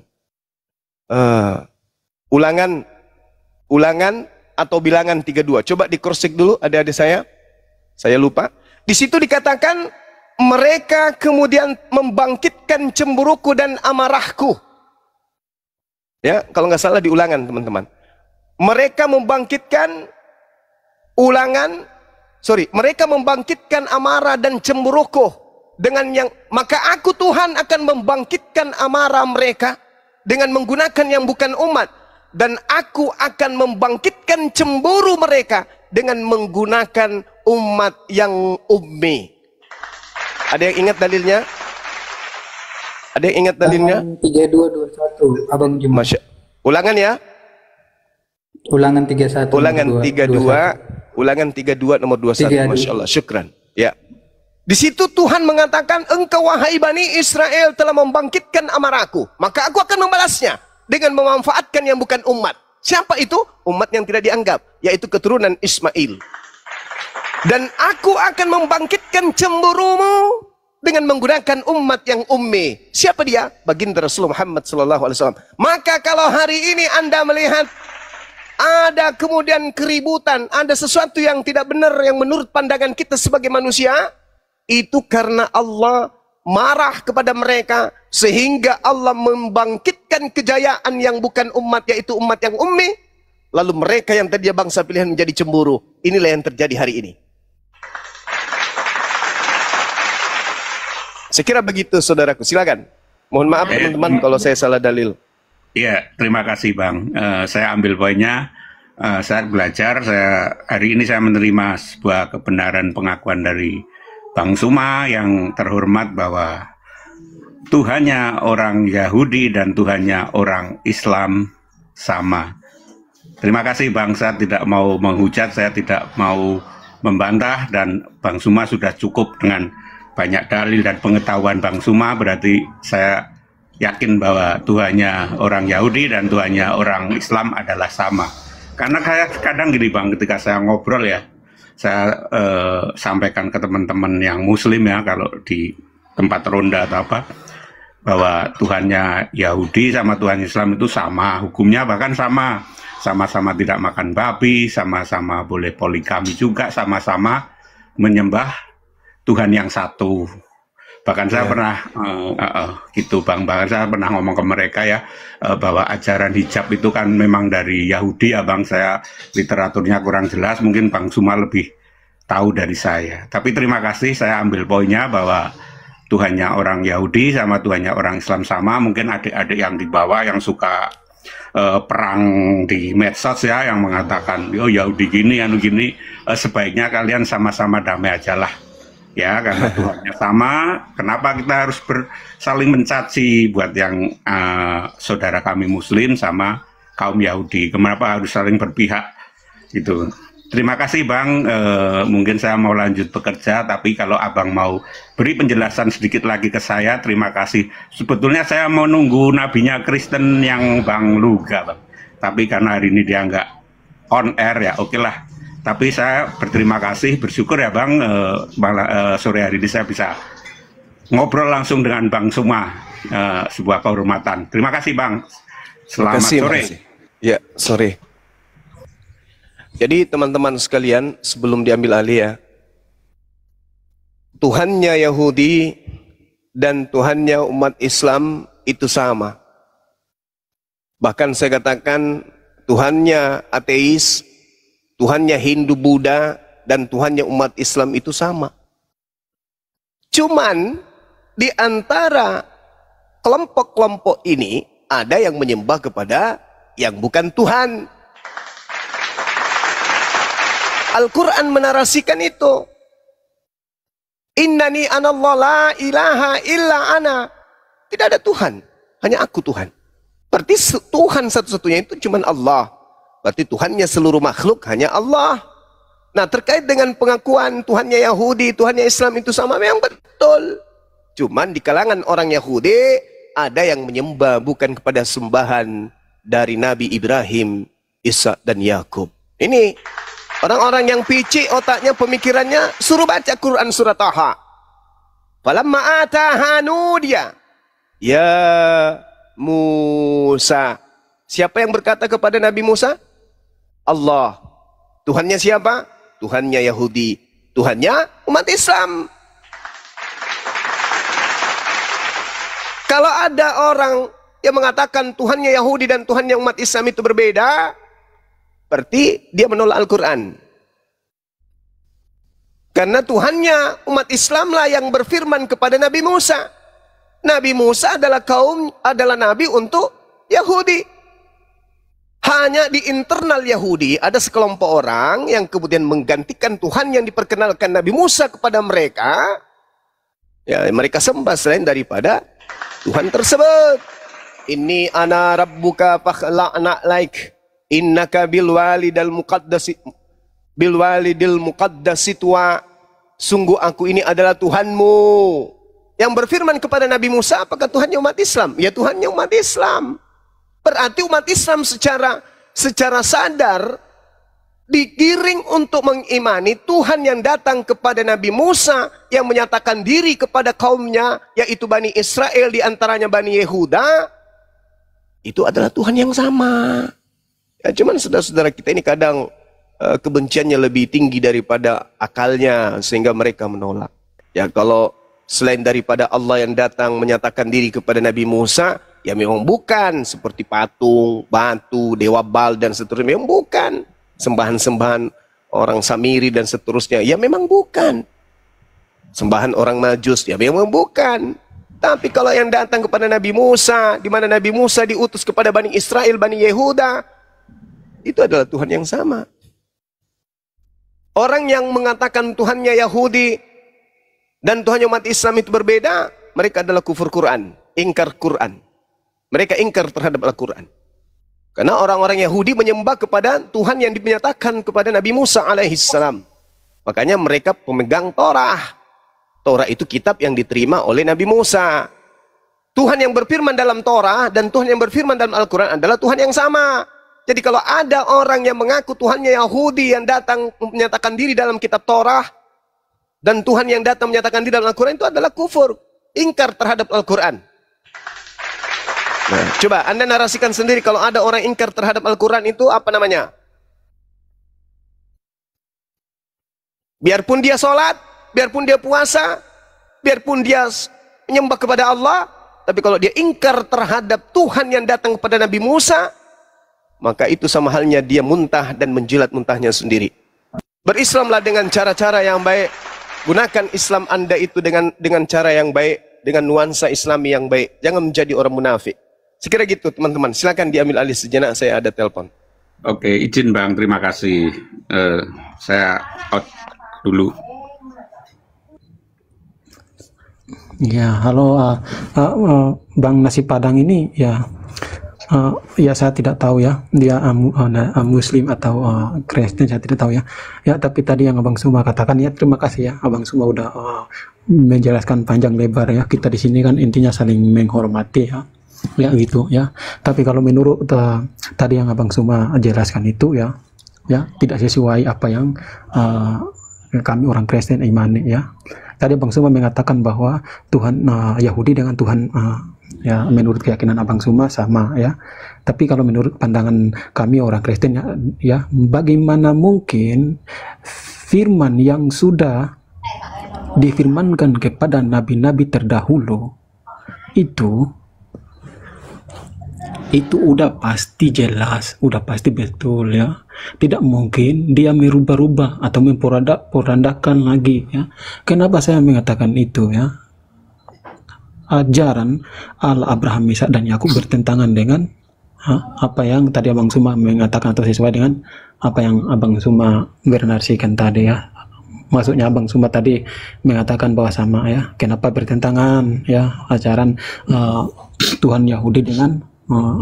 Ulangan atau bilangan 32. Coba di cross check dulu adik-adik saya lupa. Di situ dikatakan mereka kemudian membangkitkan cemburuku dan amarahku. Ya, kalau nggak salah di Ulangan, teman-teman. Mereka membangkitkan mereka membangkitkan amarah dan cemburuku dengan yang, maka aku Tuhan akan membangkitkan amarah mereka dengan menggunakan yang bukan umat, dan aku akan membangkitkan cemburu mereka dengan menggunakan umat yang ummi. Ada yang ingat dalilnya? Ada yang ingat dalilnya? 3221 Abang Juma. Ulangan ya. Ulangan 31. Ulangan 32 nomor 21. Masya Allah. Syukran. Ya. Di situ Tuhan mengatakan, engkau wahai Bani Israel telah membangkitkan amarahku, maka aku akan membalasnya dengan memanfaatkan yang bukan umat. Siapa itu? Umat yang tidak dianggap, yaitu keturunan Ismail. Dan aku akan membangkitkan cemburumu dengan menggunakan umat yang ummi. Siapa dia? Baginda Rasulullah Muhammad SAW. Maka kalau hari ini Anda melihat ada kemudian keributan, ada sesuatu yang tidak benar yang menurut pandangan kita sebagai manusia, itu karena Allah marah kepada mereka, sehingga Allah membangkitkan kejayaan yang bukan umat, yaitu umat yang ummi. Lalu mereka yang tadinya bangsa pilihan menjadi cemburu. Inilah yang terjadi hari ini. Saya kira begitu, saudaraku. Silakan. Mohon maaf teman-teman kalau saya salah dalil. Iya, terima kasih Bang. Saya ambil poinnya. Saya belajar. Hari ini saya menerima sebuah kebenaran pengakuan dari Bang Suma yang terhormat bahwa Tuhannya orang Yahudi dan Tuhannya orang Islam sama. Terima kasih Bang, saya tidak mau menghujat, saya tidak mau membantah, dan Bang Suma sudah cukup dengan banyak dalil dan pengetahuan Bang Suma. Berarti saya yakin bahwa Tuhannya orang Yahudi dan Tuhannya orang Islam adalah sama. Karena kayak kadang gini Bang, ketika saya ngobrol ya, saya sampaikan ke teman-teman yang Muslim ya, kalau di tempat ronda atau apa, bahwa Tuhannya Yahudi sama Tuhan Islam itu sama, hukumnya bahkan sama, sama-sama tidak makan babi, sama-sama boleh poligami juga, sama-sama menyembah Tuhan yang satu. Bahkan saya pernah gitu Bang, bahkan saya pernah ngomong ke mereka ya, bahwa ajaran hijab itu kan memang dari Yahudi ya Bang. Saya literaturnya kurang jelas, mungkin Bang Suma lebih tahu dari saya. Tapi terima kasih, saya ambil poinnya bahwa Tuhannya orang Yahudi sama Tuhannya orang Islam sama. Mungkin adik-adik yang di bawah yang suka perang di medsos ya, yang mengatakan oh Yahudi gini, anu gini, sebaiknya kalian sama-sama damai aja lah. Ya, karena Tuhannya sama, kenapa kita harus saling mencaci buat yang saudara kami Muslim sama kaum Yahudi? Kenapa harus saling berpihak? Gitu. Terima kasih Bang, mungkin saya mau lanjut bekerja, tapi kalau Abang mau beri penjelasan sedikit lagi ke saya, terima kasih. Sebetulnya saya mau nunggu nabinya Kristen yang Bang Luga, Bang. Tapi karena hari ini dia nggak on air ya, oke lah. Tapi saya berterima kasih, bersyukur ya Bang, sore hari ini saya bisa ngobrol langsung dengan Bang Suma, sebuah kehormatan. Terima kasih Bang, selamat sore. Ya, sore. Jadi teman-teman sekalian, sebelum diambil alih ya, Tuhannya Yahudi dan Tuhannya umat Islam itu sama. Bahkan saya katakan Tuhannya ateis, Tuhannya Hindu Buddha, dan Tuhannya umat Islam itu sama. Cuman di antara kelompok-kelompok ini ada yang menyembah kepada yang bukan Tuhan. Al-Quran menarasikan itu. Innani anallah la ilaha illa ana. Tidak ada Tuhan, hanya aku Tuhan. Berarti Tuhan satu-satunya itu cuma Allah. Berarti Tuhannya seluruh makhluk hanya Allah. Nah, terkait dengan pengakuan Tuhannya Yahudi, Tuhannya Islam itu sama, memang betul. Cuman di kalangan orang Yahudi ada yang menyembah bukan kepada sembahan dari Nabi Ibrahim, Ishak dan Yakub. Ini orang-orang yang picik otaknya, pemikirannya, suruh baca Quran surat Taha. Falamma ataha nudiya ya Musa. Siapa yang berkata kepada Nabi Musa? Allah. Tuhannya siapa? Tuhannya Yahudi. Tuhannya umat Islam. Kalau ada orang yang mengatakan Tuhannya Yahudi dan Tuhannya umat Islam itu berbeda, berarti dia menolak Al-Quran. Karena Tuhannya umat Islam lah yang berfirman kepada Nabi Musa. Nabi Musa adalah nabi untuk Yahudi. Hanya di internal Yahudi ada sekelompok orang yang kemudian menggantikan Tuhan yang diperkenalkan Nabi Musa kepada mereka. Ya, mereka sembah selain daripada Tuhan tersebut. Inni ana rabbuka fakhla'na laik. Innaka bil walidil muqaddasi tua. Sungguh aku ini adalah Tuhanmu. Yang berfirman kepada Nabi Musa, apakah Tuhannya umat Islam? Ya, Tuhannya umat Islam. Berarti umat Islam secara sadar digiring untuk mengimani Tuhan yang datang kepada Nabi Musa yang menyatakan diri kepada kaumnya, yaitu Bani Israel, diantaranya Bani Yehuda. Itu adalah Tuhan yang sama. Ya, cuman saudara-saudara kita ini kadang kebenciannya lebih tinggi daripada akalnya sehingga mereka menolak. Ya, kalau selain daripada Allah yang datang menyatakan diri kepada Nabi Musa, ya memang bukan seperti patung, batu, dewa Baal dan seterusnya, memang bukan. Sembahan-sembahan orang Samiri dan seterusnya, ya memang bukan. Sembahan orang Majus, ya memang bukan. Tapi kalau yang datang kepada Nabi Musa, di mana Nabi Musa diutus kepada Bani Israel, Bani Yehuda, itu adalah Tuhan yang sama. Orang yang mengatakan Tuhannya Yahudi dan Tuhannya umat Islam itu berbeda, mereka adalah kufur Quran, ingkar Quran. Mereka ingkar terhadap Al-Quran. Karena orang-orang Yahudi menyembah kepada Tuhan yang dinyatakan kepada Nabi Musa alaihissalam. Makanya mereka pemegang Torah. Torah itu kitab yang diterima oleh Nabi Musa. Tuhan yang berfirman dalam Torah dan Tuhan yang berfirman dalam Al-Quran adalah Tuhan yang sama. Jadi kalau ada orang yang mengaku Tuhannya Yahudi yang datang menyatakan diri dalam kitab Torah, dan Tuhan yang datang menyatakan diri dalam Al-Quran, itu adalah kufur, ingkar terhadap Al-Quran. Nah, coba Anda narasikan sendiri kalau ada orang ingkar terhadap Al-Quran itu apa namanya? Biarpun dia sholat, biarpun dia puasa, biarpun dia menyembah kepada Allah, tapi kalau dia ingkar terhadap Tuhan yang datang kepada Nabi Musa, maka itu sama halnya dia muntah dan menjilat muntahnya sendiri. Berislamlah dengan cara-cara yang baik. Gunakan Islam Anda itu dengan cara yang baik, dengan nuansa Islami yang baik. Jangan menjadi orang munafik. Sekira gitu teman-teman, silakan diambil alih sejenak, saya ada telepon. Oke, izin Bang, terima kasih. Saya out dulu. Ya, halo Bang Nasi Padang ini ya. Ya saya tidak tahu ya dia Muslim atau Kristen, saya tidak tahu ya. Ya tapi tadi yang Abang Suma katakan ya, terima kasih ya Abang Suma udah menjelaskan panjang lebar ya. Kita di sini kan intinya saling menghormati ya. Ya gitu ya. Tapi kalau menurut tadi yang Abang Suma jelaskan itu ya tidak sesuai apa yang kami orang Kristen imani ya. Tadi Abang Suma mengatakan bahwa Tuhan Yahudi dengan Tuhan ya menurut keyakinan Abang Suma sama ya. Tapi kalau menurut pandangan kami orang Kristen ya bagaimana mungkin firman yang sudah difirmankan kepada nabi-nabi terdahulu itu udah pasti jelas, udah pasti betul ya. Tidak mungkin dia merubah-rubah atau memporandakan lagi ya. Kenapa saya mengatakan itu ya? Ajaran Allah Abraham, Ishak dan Yakub bertentangan dengan apa yang tadi Abang Suma mengatakan atau sesuai dengan apa yang Abang Suma bernarasikan tadi ya. Maksudnya Abang Suma tadi mengatakan bahwa sama ya. Kenapa bertentangan ya ajaran Tuhan Yahudi dengan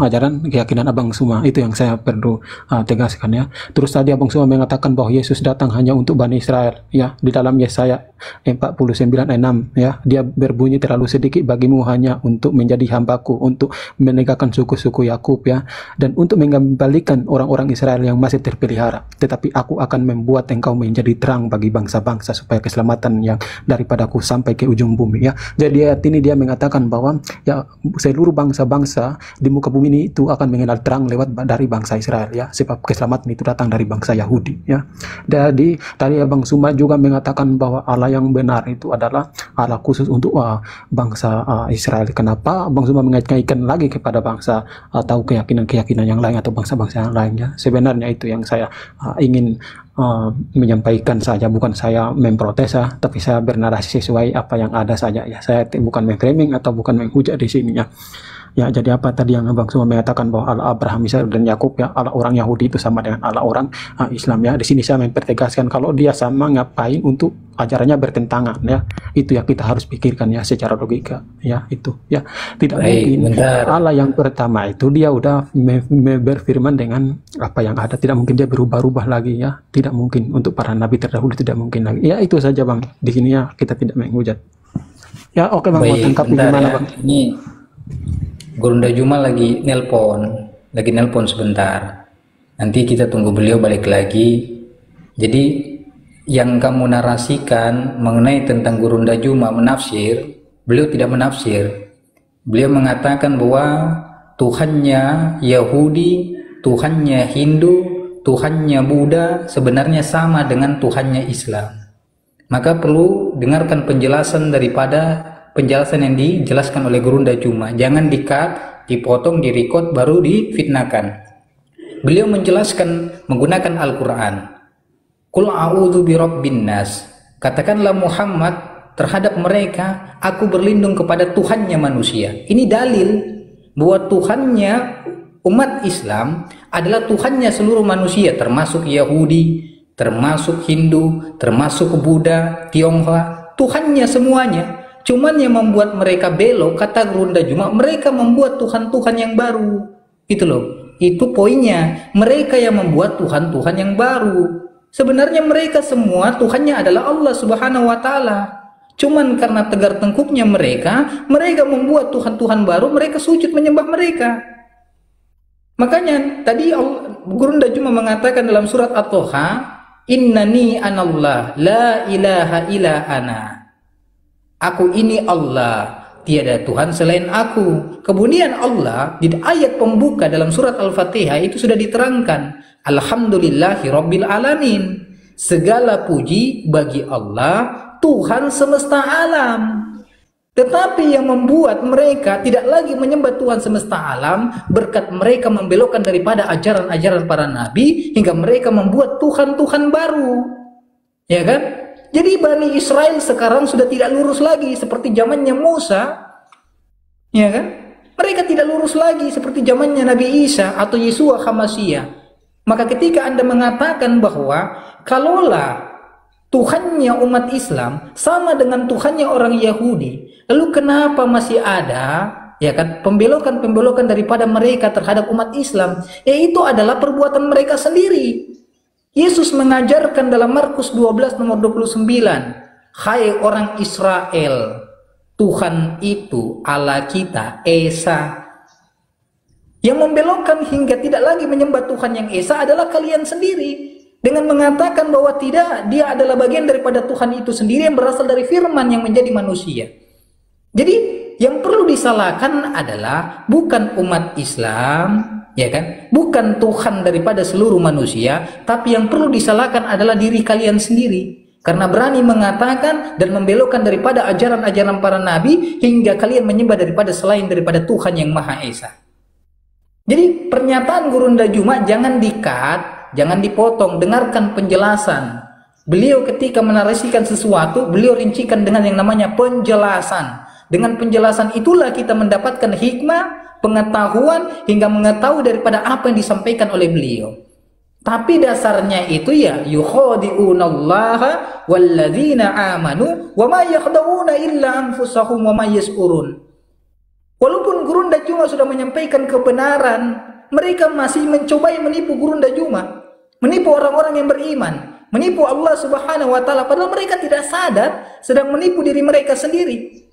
ajaran keyakinan Abang Suma? Itu yang saya perlu tegaskan ya. Terus tadi Abang Suma mengatakan bahwa Yesus datang hanya untuk Bani Israel ya. Di dalam Yesaya 49 ayat 6 ya, dia berbunyi, terlalu sedikit bagimu hanya untuk menjadi hambaku, untuk menegakkan suku-suku Yakub ya, dan untuk mengembalikan orang-orang Israel yang masih terpelihara. Tetapi aku akan membuat engkau menjadi terang bagi bangsa-bangsa supaya keselamatan yang daripadaku sampai ke ujung bumi ya. Jadi ayat ini dia mengatakan bahwa ya seluruh bangsa-bangsa di muka bumi ini itu akan mengenal terang lewat dari bangsa Israel ya, sebab keselamatan itu datang dari bangsa Yahudi ya. Jadi tadi Abang Suma juga mengatakan bahwa Allah yang benar itu adalah Allah khusus untuk bangsa Israel. Kenapa Abang Suma mengaitkan lagi kepada bangsa atau keyakinan-keyakinan yang lain atau bangsa-bangsa yang lainnya? Sebenarnya itu yang saya ingin menyampaikan saja, bukan saya memprotes tapi saya bernarasi sesuai apa yang ada saja ya. Saya bukan mengframing atau bukan menghujat di sini ya. Ya, jadi apa tadi yang Abang Suma mengatakan bahwa Allah Abraham, Ishak dan Yakub ya, Allah orang Yahudi itu sama dengan Allah orang Islam ya. Di sini saya mempertegaskan kalau dia sama, ngapain untuk ajarannya bertentangan ya. Itu ya kita harus pikirkan ya secara logika ya, itu ya. Tidak mungkin Allah yang pertama itu dia udah berfirman dengan apa yang ada, tidak mungkin dia berubah-ubah lagi ya. Tidak mungkin untuk para nabi terdahulu, tidak mungkin lagi. Ya itu saja Bang. Di sini ya kita tidak menghujat. Ya oke Bang, mau tangkap gimana Bang? Ini Gurunda Juma lagi nelpon sebentar. Nanti kita tunggu beliau balik lagi. Jadi yang kamu narasikan mengenai tentang Gurunda Juma menafsir, beliau tidak menafsir. Beliau mengatakan bahwa Tuhannya Yahudi, Tuhannya Hindu, Tuhannya Buddha sebenarnya sama dengan Tuhannya Islam. Maka perlu dengarkan penjelasan daripada penjelasan yang dijelaskan oleh Gurunda Juma. Jangan di-cut, dipotong, di-record, baru difitnahkan. Beliau menjelaskan menggunakan Al-Quran. Qul a'udzu birabbin nas. Katakanlah Muhammad terhadap mereka, aku berlindung kepada Tuhannya manusia. Ini dalil bahwa Tuhannya umat Islam adalah Tuhannya seluruh manusia, termasuk Yahudi, termasuk Hindu, termasuk Buddha, Tionghoa. Tuhannya semuanya. Cuman yang membuat mereka belok, kata Gurunda Juma, mereka membuat Tuhan-Tuhan yang baru. Itu loh, itu poinnya. Mereka yang membuat Tuhan-Tuhan yang baru. Sebenarnya mereka semua Tuhannya adalah Allah Subhanahu wa Ta'ala. Cuman karena tegar tengkuknya mereka membuat Tuhan-Tuhan baru, mereka sujud menyembah mereka. Makanya tadi Gurunda Juma mengatakan dalam surat At-Toha, Innani anallah, la ilaha illa ana. Aku ini Allah, tiada Tuhan selain aku. Kemudian Allah di ayat pembuka dalam surat Al-Fatihah itu sudah diterangkan, Alhamdulillahi Rabbil Alamin. Segala puji bagi Allah, Tuhan semesta alam. Tetapi yang membuat mereka tidak lagi menyembah Tuhan semesta alam, berkat mereka membelokkan daripada ajaran-ajaran para nabi, hingga mereka membuat Tuhan-Tuhan baru. Ya kan? Jadi Bani Israel sekarang sudah tidak lurus lagi seperti zamannya Musa. Ya kan? Mereka tidak lurus lagi seperti zamannya Nabi Isa atau Yesua Hamasiyah. Maka ketika Anda mengatakan bahwa kalaulah Tuhannya umat Islam sama dengan Tuhannya orang Yahudi, lalu kenapa masih ada ya kan pembelokan-pembelokan daripada mereka terhadap umat Islam? Yaitu adalah perbuatan mereka sendiri. Yesus mengajarkan dalam Markus 12 nomor 29, hai orang Israel, Tuhan itu Allah kita Esa. Yang membelokkan hingga tidak lagi menyembah Tuhan yang Esa adalah kalian sendiri, dengan mengatakan bahwa tidak, dia adalah bagian daripada Tuhan itu sendiri yang berasal dari firman yang menjadi manusia. Jadi yang perlu disalahkan adalah bukan umat Islam, ya kan, bukan Tuhan daripada seluruh manusia, tapi yang perlu disalahkan adalah diri kalian sendiri. Karena berani mengatakan dan membelokkan daripada ajaran-ajaran para nabi hingga kalian menyembah daripada selain daripada Tuhan yang Maha Esa. Jadi pernyataan Gurunda Juma jangan di-cut, jangan dipotong, dengarkan penjelasan. Beliau ketika menarasikan sesuatu, beliau rincikan dengan yang namanya penjelasan. Dengan penjelasan itulah kita mendapatkan hikmah, pengetahuan hingga mengetahui daripada apa yang disampaikan oleh beliau. Tapi dasarnya itu ya yukhadi'unallaha walladzina amanu wa ma yakhda'una illa anfusahum wa ma yash'urun. Walaupun Gurunda Juma sudah menyampaikan kebenaran, mereka masih mencoba menipu Gurunda Juma, menipu orang-orang yang beriman, menipu Allah Subhanahu wa taala, padahal mereka tidak sadar sedang menipu diri mereka sendiri.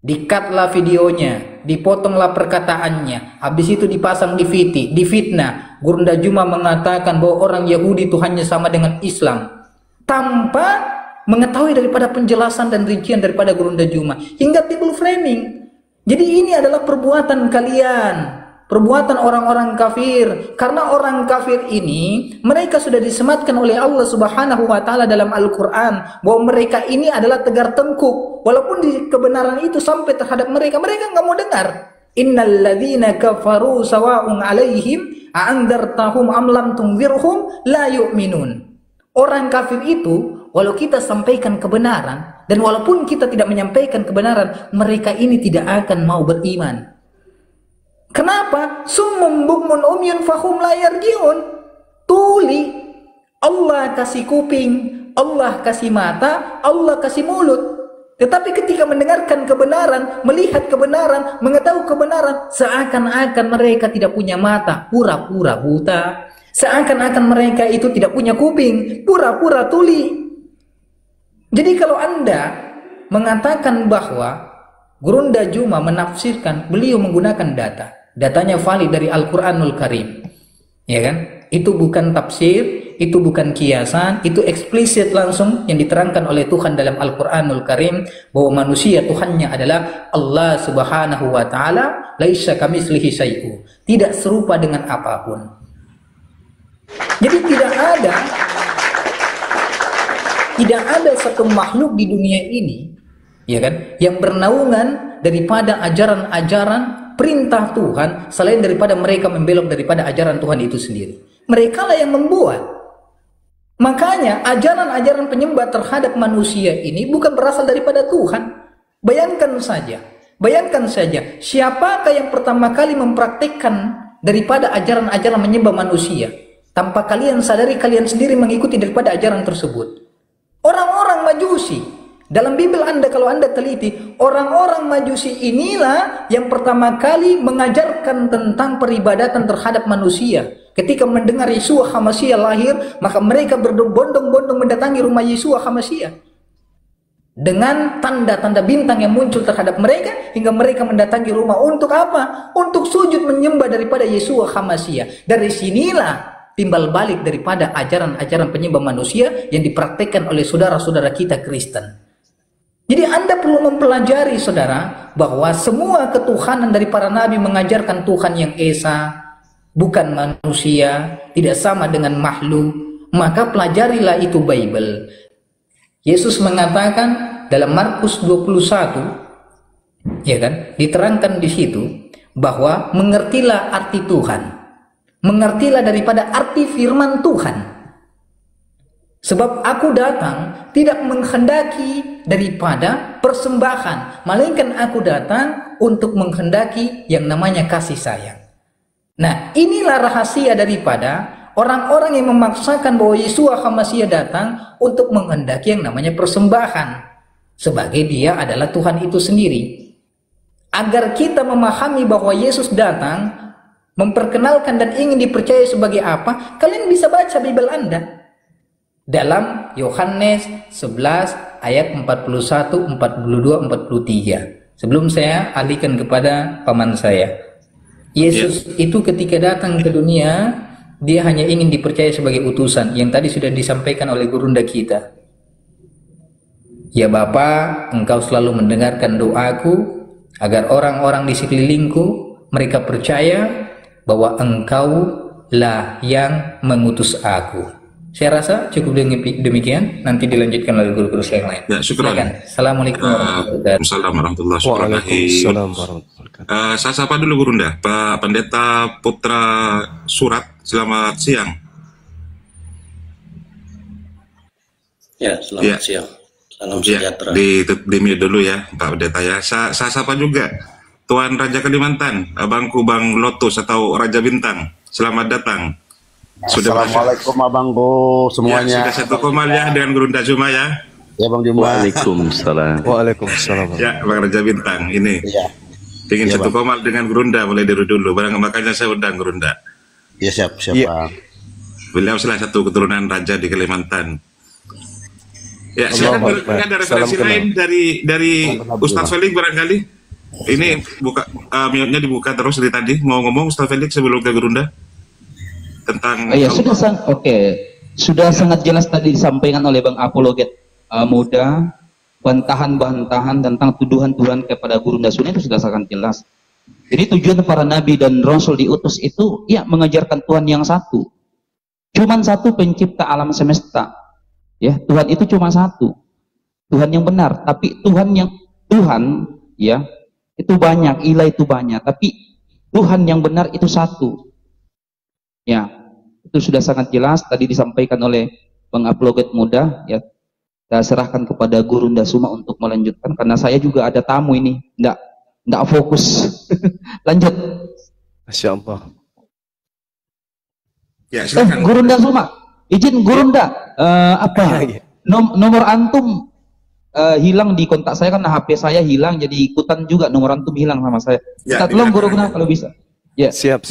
Di-cutlah videonya, dipotonglah perkataannya, habis itu dipasang di fitnah. Gurunda Juma mengatakan bahwa orang Yahudi itu hanya sama dengan Islam, tanpa mengetahui daripada penjelasan dan rincian daripada Gurunda Juma, hingga timbul framing. Jadi ini adalah perbuatan kalian, perbuatan orang-orang kafir. Karena orang kafir ini, mereka sudah disematkan oleh Allah Subhanahu wa taala dalam Al-Qur'an bahwa mereka ini adalah tegar tengkuk. Walaupun di kebenaran itu sampai terhadap mereka, mereka nggak mau dengar. Innal ladzina kafaru sawa'un 'alaihim a'andzartahum am lam tunzirhum la yu'minun. Orang kafir itu, walau kita sampaikan kebenaran dan walaupun kita tidak menyampaikan kebenaran, mereka ini tidak akan mau beriman. Kenapa? Summum bukmun umyun fahum la yarji'un. Tuli, Allah kasih kuping, Allah kasih mata, Allah kasih mulut. Tetapi ketika mendengarkan kebenaran, melihat kebenaran, mengetahui kebenaran, seakan-akan mereka tidak punya mata, pura-pura buta. Seakan-akan mereka itu tidak punya kuping, pura-pura tuli. Jadi kalau Anda mengatakan bahwa Gurunda Juma menafsirkan, beliau menggunakan data. Datanya valid dari Al-Quranul Karim, ya kan? Itu bukan tafsir, itu bukan kiasan, itu eksplisit langsung yang diterangkan oleh Tuhan dalam Al-Quranul Karim bahwa manusia Tuhannya adalah Allah Subhanahu wa taala, laisa kamitslihi syai'un, tidak serupa dengan apapun. Jadi tidak ada satu makhluk di dunia ini, ya kan, yang bernaungan daripada ajaran-ajaran perintah Tuhan selain daripada mereka membelok daripada ajaran Tuhan itu sendiri. Mereka lah yang membuat. Makanya ajaran-ajaran penyembah terhadap manusia ini bukan berasal daripada Tuhan. Bayangkan saja, siapakah yang pertama kali mempraktikkan daripada ajaran-ajaran menyembah manusia tanpa kalian sadari kalian sendiri mengikuti daripada ajaran tersebut? Orang-orang Majusi. Dalam Bible Anda, kalau Anda teliti, orang-orang Majusi inilah yang pertama kali mengajarkan tentang peribadatan terhadap manusia. Ketika mendengar Yeshua HaMasyiah lahir, maka mereka berbondong-bondong mendatangi rumah Yeshua HaMasyiah dengan tanda-tanda bintang yang muncul terhadap mereka, hingga mereka mendatangi rumah untuk apa? Untuk sujud menyembah daripada Yeshua HaMasyiah. Dari sinilah timbal balik daripada ajaran-ajaran penyembah manusia yang dipraktekkan oleh saudara-saudara kita Kristen. Jadi Anda perlu mempelajari, saudara, bahwa semua ketuhanan dari para nabi mengajarkan Tuhan yang esa, bukan manusia, tidak sama dengan makhluk. Maka pelajarilah itu Bible. Yesus mengatakan dalam Markus 21, ya kan, diterangkan di situ bahwa mengertilah arti Tuhan, mengertilah daripada arti firman Tuhan. Sebab aku datang tidak menghendaki daripada persembahan, melainkan aku datang untuk menghendaki yang namanya kasih sayang. Nah, inilah rahasia daripada orang-orang yang memaksakan bahwa Yeshua HaMasyiah datang untuk menghendaki yang namanya persembahan, sebagai dia adalah Tuhan itu sendiri. Agar kita memahami bahwa Yesus datang memperkenalkan dan ingin dipercaya sebagai apa, kalian bisa baca Bible Anda dalam Yohanes 11 ayat 41, 42, 43. Sebelum saya alihkan kepada paman saya, Yesus itu ketika datang ke dunia, dia hanya ingin dipercaya sebagai utusan yang tadi sudah disampaikan oleh gurunda kita. Ya Bapa, Engkau selalu mendengarkan doaku agar orang-orang di sekelilingku mereka percaya bahwa Engkau lah yang mengutus aku. Saya rasa cukup demikian. Nanti dilanjutkan oleh guru-guru saya yang lain. Ya, syukran. Silakan. Assalamualaikum warahmatullahi wabarakatuh. Waalaikumsalam warahmatullahi wabarakatuh. Saya sapa dulu Gurunda, Pak Pendeta Putra Surat. Selamat siang. Ya, selamat siang. Salam sejahtera. Di mute dulu ya, Pak Pendeta ya. Saya sapa juga Tuan Raja Kalimantan, Abangku Bang Lotus atau Raja Bintang. Selamat datang. Assalamualaikum abangku semuanya. Ya, sudah satu komal ya dengan Gurunda Zuma ya. Ya Bang Juma. Waalaikumsalam. Waalaikumsalam. Ya, Bang Raja Bintang ini. Iya. Ingin Ya, satu Bang. komal dengan Gurunda mulai dari dulu. Makanya saya undang Gurunda. Ya siap Ya. Bang. Beliau salah satu keturunan raja di Kalimantan. Ya, Allahu silakan Akbar. ada Salam referensi kenal. lain dari Ustadz Felix barangkali. Ini buka mute-nya dibuka terus dari tadi. Mau ngomong Ustadz Felix sebelum ke Gurunda tentang Ya sudah sangat jelas tadi disampaikan oleh Bang Apologet Muda, bantahan-bantahan tentang tuduhan-tuduhan kepada Gurunda Suna itu sudah sangat jelas. Jadi tujuan para nabi dan rasul diutus itu ya mengajarkan Tuhan yang satu. Cuman satu pencipta alam semesta. Ya, Tuhan itu cuma satu. Tuhan yang benar, tapi Tuhan ya itu banyak, ilah itu banyak, tapi Tuhan yang benar itu satu. Ya, itu sudah sangat jelas tadi disampaikan oleh Bang Apologet Muda ya. Saya serahkan kepada Gurunda Suma untuk melanjutkan karena saya juga ada tamu ini, enggak fokus. Lanjut. Masya Allah. ya silakan. Gurunda Suma, izin Gurunda nomor antum hilang di kontak saya karena HP saya hilang jadi ikutan juga nomor antum hilang sama saya. Ya, Kita tolong Gurunda kalau bisa. Ya. Siap.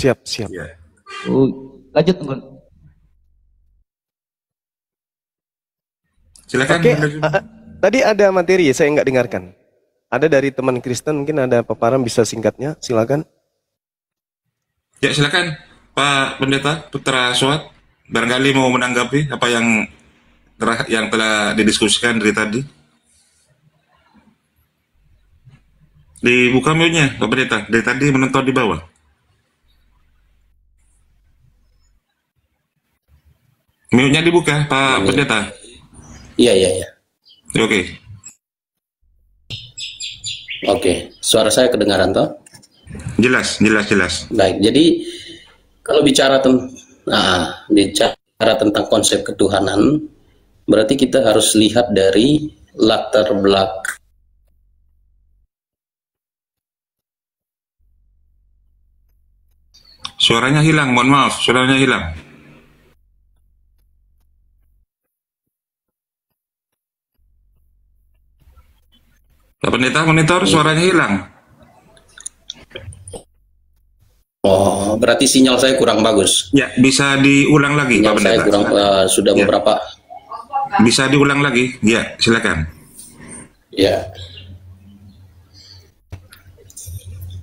Ya. Lanjut Gurunda. Silakan. Oke, tadi ada materi saya nggak dengarkan. Ada dari teman Kristen mungkin ada paparan bisa singkatnya, silakan. Ya, silakan Pak Pendeta Putra Suat. Barangkali mau menanggapi apa yang telah didiskusikan dari tadi. Dibuka mute-nya Pak Pendeta. Dari tadi menonton di bawah. Mute-nya dibuka Pak Pendeta. Iya. Oke. Oke, suara saya kedengaran toh? Jelas. Baik, jadi kalau bicara tentang konsep ketuhanan, berarti kita harus lihat dari latar belakang. Suaranya hilang, mohon maaf, suaranya hilang. Pak Pendeta, monitor suaranya hilang. Oh, berarti sinyal saya kurang bagus. Ya, bisa diulang lagi Pak Sinyal saya Pendeta. kurang sudah Ya. beberapa. Bisa diulang lagi? Ya, silakan. Ya.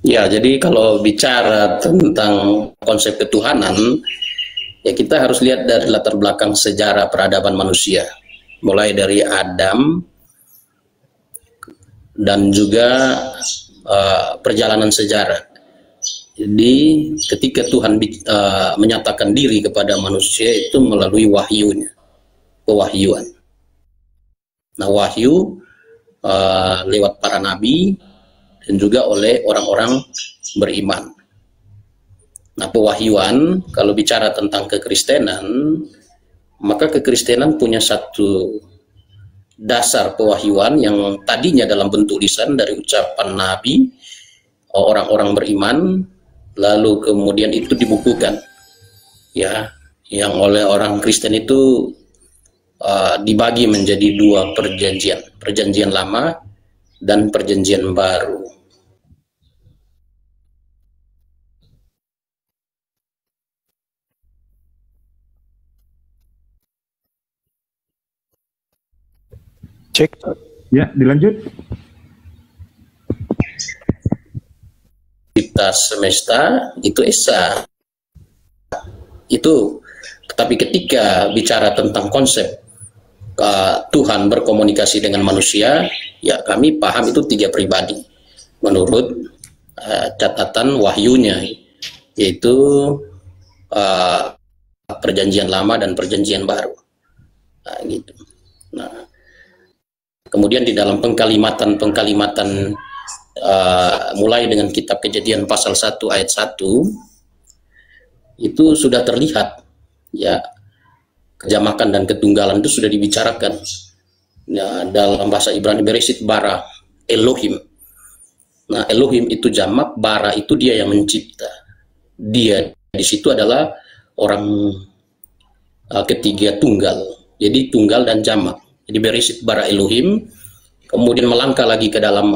Ya, jadi kalau bicara tentang konsep ketuhanan, ya kita harus lihat dari latar belakang sejarah peradaban manusia. Mulai dari Adam dan juga perjalanan sejarah. Jadi ketika Tuhan menyatakan diri kepada manusia itu melalui wahyunya, pewahyuan. Nah, wahyu lewat para nabi dan juga oleh orang-orang beriman. Nah, pewahyuan kalau bicara tentang kekristenan, maka kekristenan punya satu dasar pewahyuan yang tadinya dalam bentuk lisan dari ucapan nabi, orang-orang beriman, lalu kemudian itu dibukukan, ya, yang oleh orang Kristen itu dibagi menjadi dua perjanjian lama dan perjanjian baru. Cek. Ya, dilanjut. Cipta semesta itu esa. Itu, tetapi ketika bicara tentang konsep Tuhan berkomunikasi dengan manusia, ya kami paham itu tiga pribadi menurut catatan wahyunya, yaitu perjanjian lama dan perjanjian baru. Nah, gitu. Nah, kemudian di dalam pengkalimatan mulai dengan kitab Kejadian pasal 1 ayat 1 itu sudah terlihat ya, kejamakan dan ketunggalan itu sudah dibicarakan. Ya, dalam bahasa Ibrani Bereshit bara Elohim. Nah, Elohim itu jamak, bara itu dia yang mencipta. Dia di situ adalah orang ketiga tunggal. Jadi tunggal dan jamak. Jadi Bereshit bara Elohim. Kemudian melangkah lagi ke dalam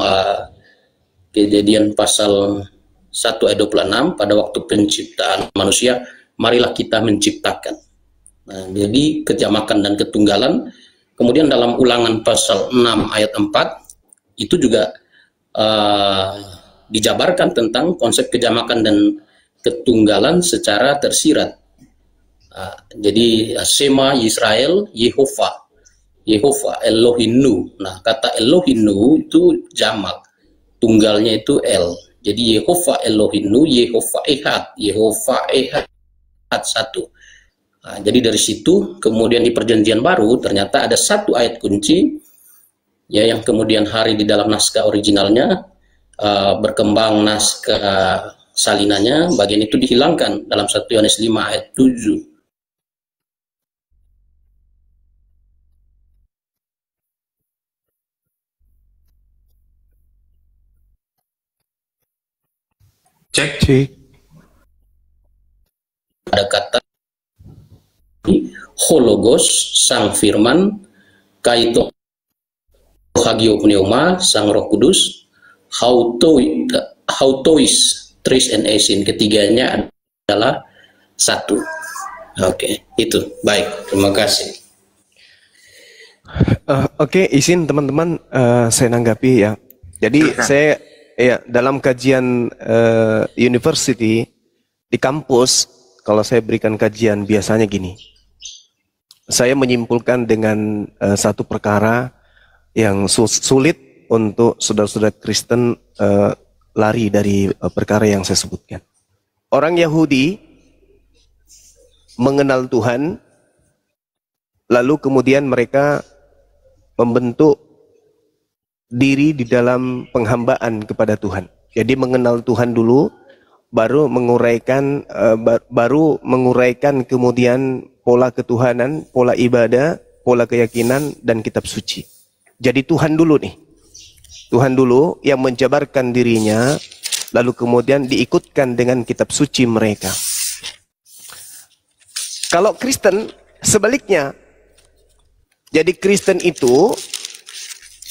Kejadian pasal 1 ayat 26, pada waktu penciptaan manusia, marilah kita menciptakan. Nah, jadi kejamakan dan ketunggalan. Kemudian dalam Ulangan pasal 6 ayat 4 itu juga dijabarkan tentang konsep kejamakan dan ketunggalan secara tersirat. Jadi Shema Yisrael, Yehova Elohinu. Nah, kata Elohinu itu jamak, tunggalnya itu El. Jadi Yehova Elohinu, Yehova Ehad satu. Nah, jadi dari situ kemudian di Perjanjian Baru ternyata ada satu ayat kunci ya, yang kemudian hari di dalam naskah originalnya berkembang naskah salinannya, bagian itu dihilangkan dalam 1 Yohanes 5 ayat 7. Cek. Ada kata hologos sang firman, kaito hagio pneuma sang roh kudus, hautois tris and esin, ketiganya adalah satu. Oke, itu baik, terima kasih. Oke, izin teman-teman saya nanggapi ya. Jadi saya dalam kajian university di kampus, kalau saya berikan kajian biasanya gini. Saya menyimpulkan dengan satu perkara yang sulit untuk saudara-saudara Kristen lari dari perkara yang saya sebutkan. Orang Yahudi mengenal Tuhan, lalu kemudian mereka membentuk diri di dalam penghambaan kepada Tuhan. Jadi mengenal Tuhan dulu, baru menguraikan kemudian pola ketuhanan, pola ibadah, pola keyakinan, dan kitab suci. Jadi Tuhan dulu nih. Tuhan dulu yang menjabarkan dirinya, lalu kemudian diikutkan dengan kitab suci mereka. Kalau Kristen, sebaliknya. Jadi Kristen itu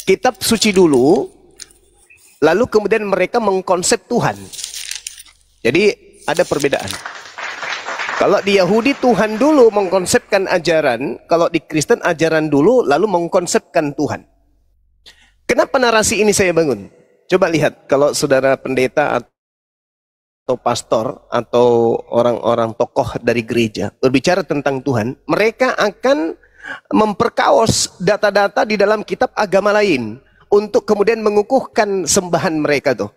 kitab suci dulu, lalu kemudian mereka mengkonsep Tuhan. Jadi ada perbedaan. Kalau di Yahudi Tuhan dulu mengkonsepkan ajaran, kalau di Kristen ajaran dulu lalu mengkonsepkan Tuhan. Kenapa narasi ini saya bangun? Coba lihat, kalau saudara pendeta atau pastor atau orang-orang tokoh dari gereja berbicara tentang Tuhan, mereka akan memperkaos data-data di dalam kitab agama lain untuk kemudian mengukuhkan sembahan mereka tuh.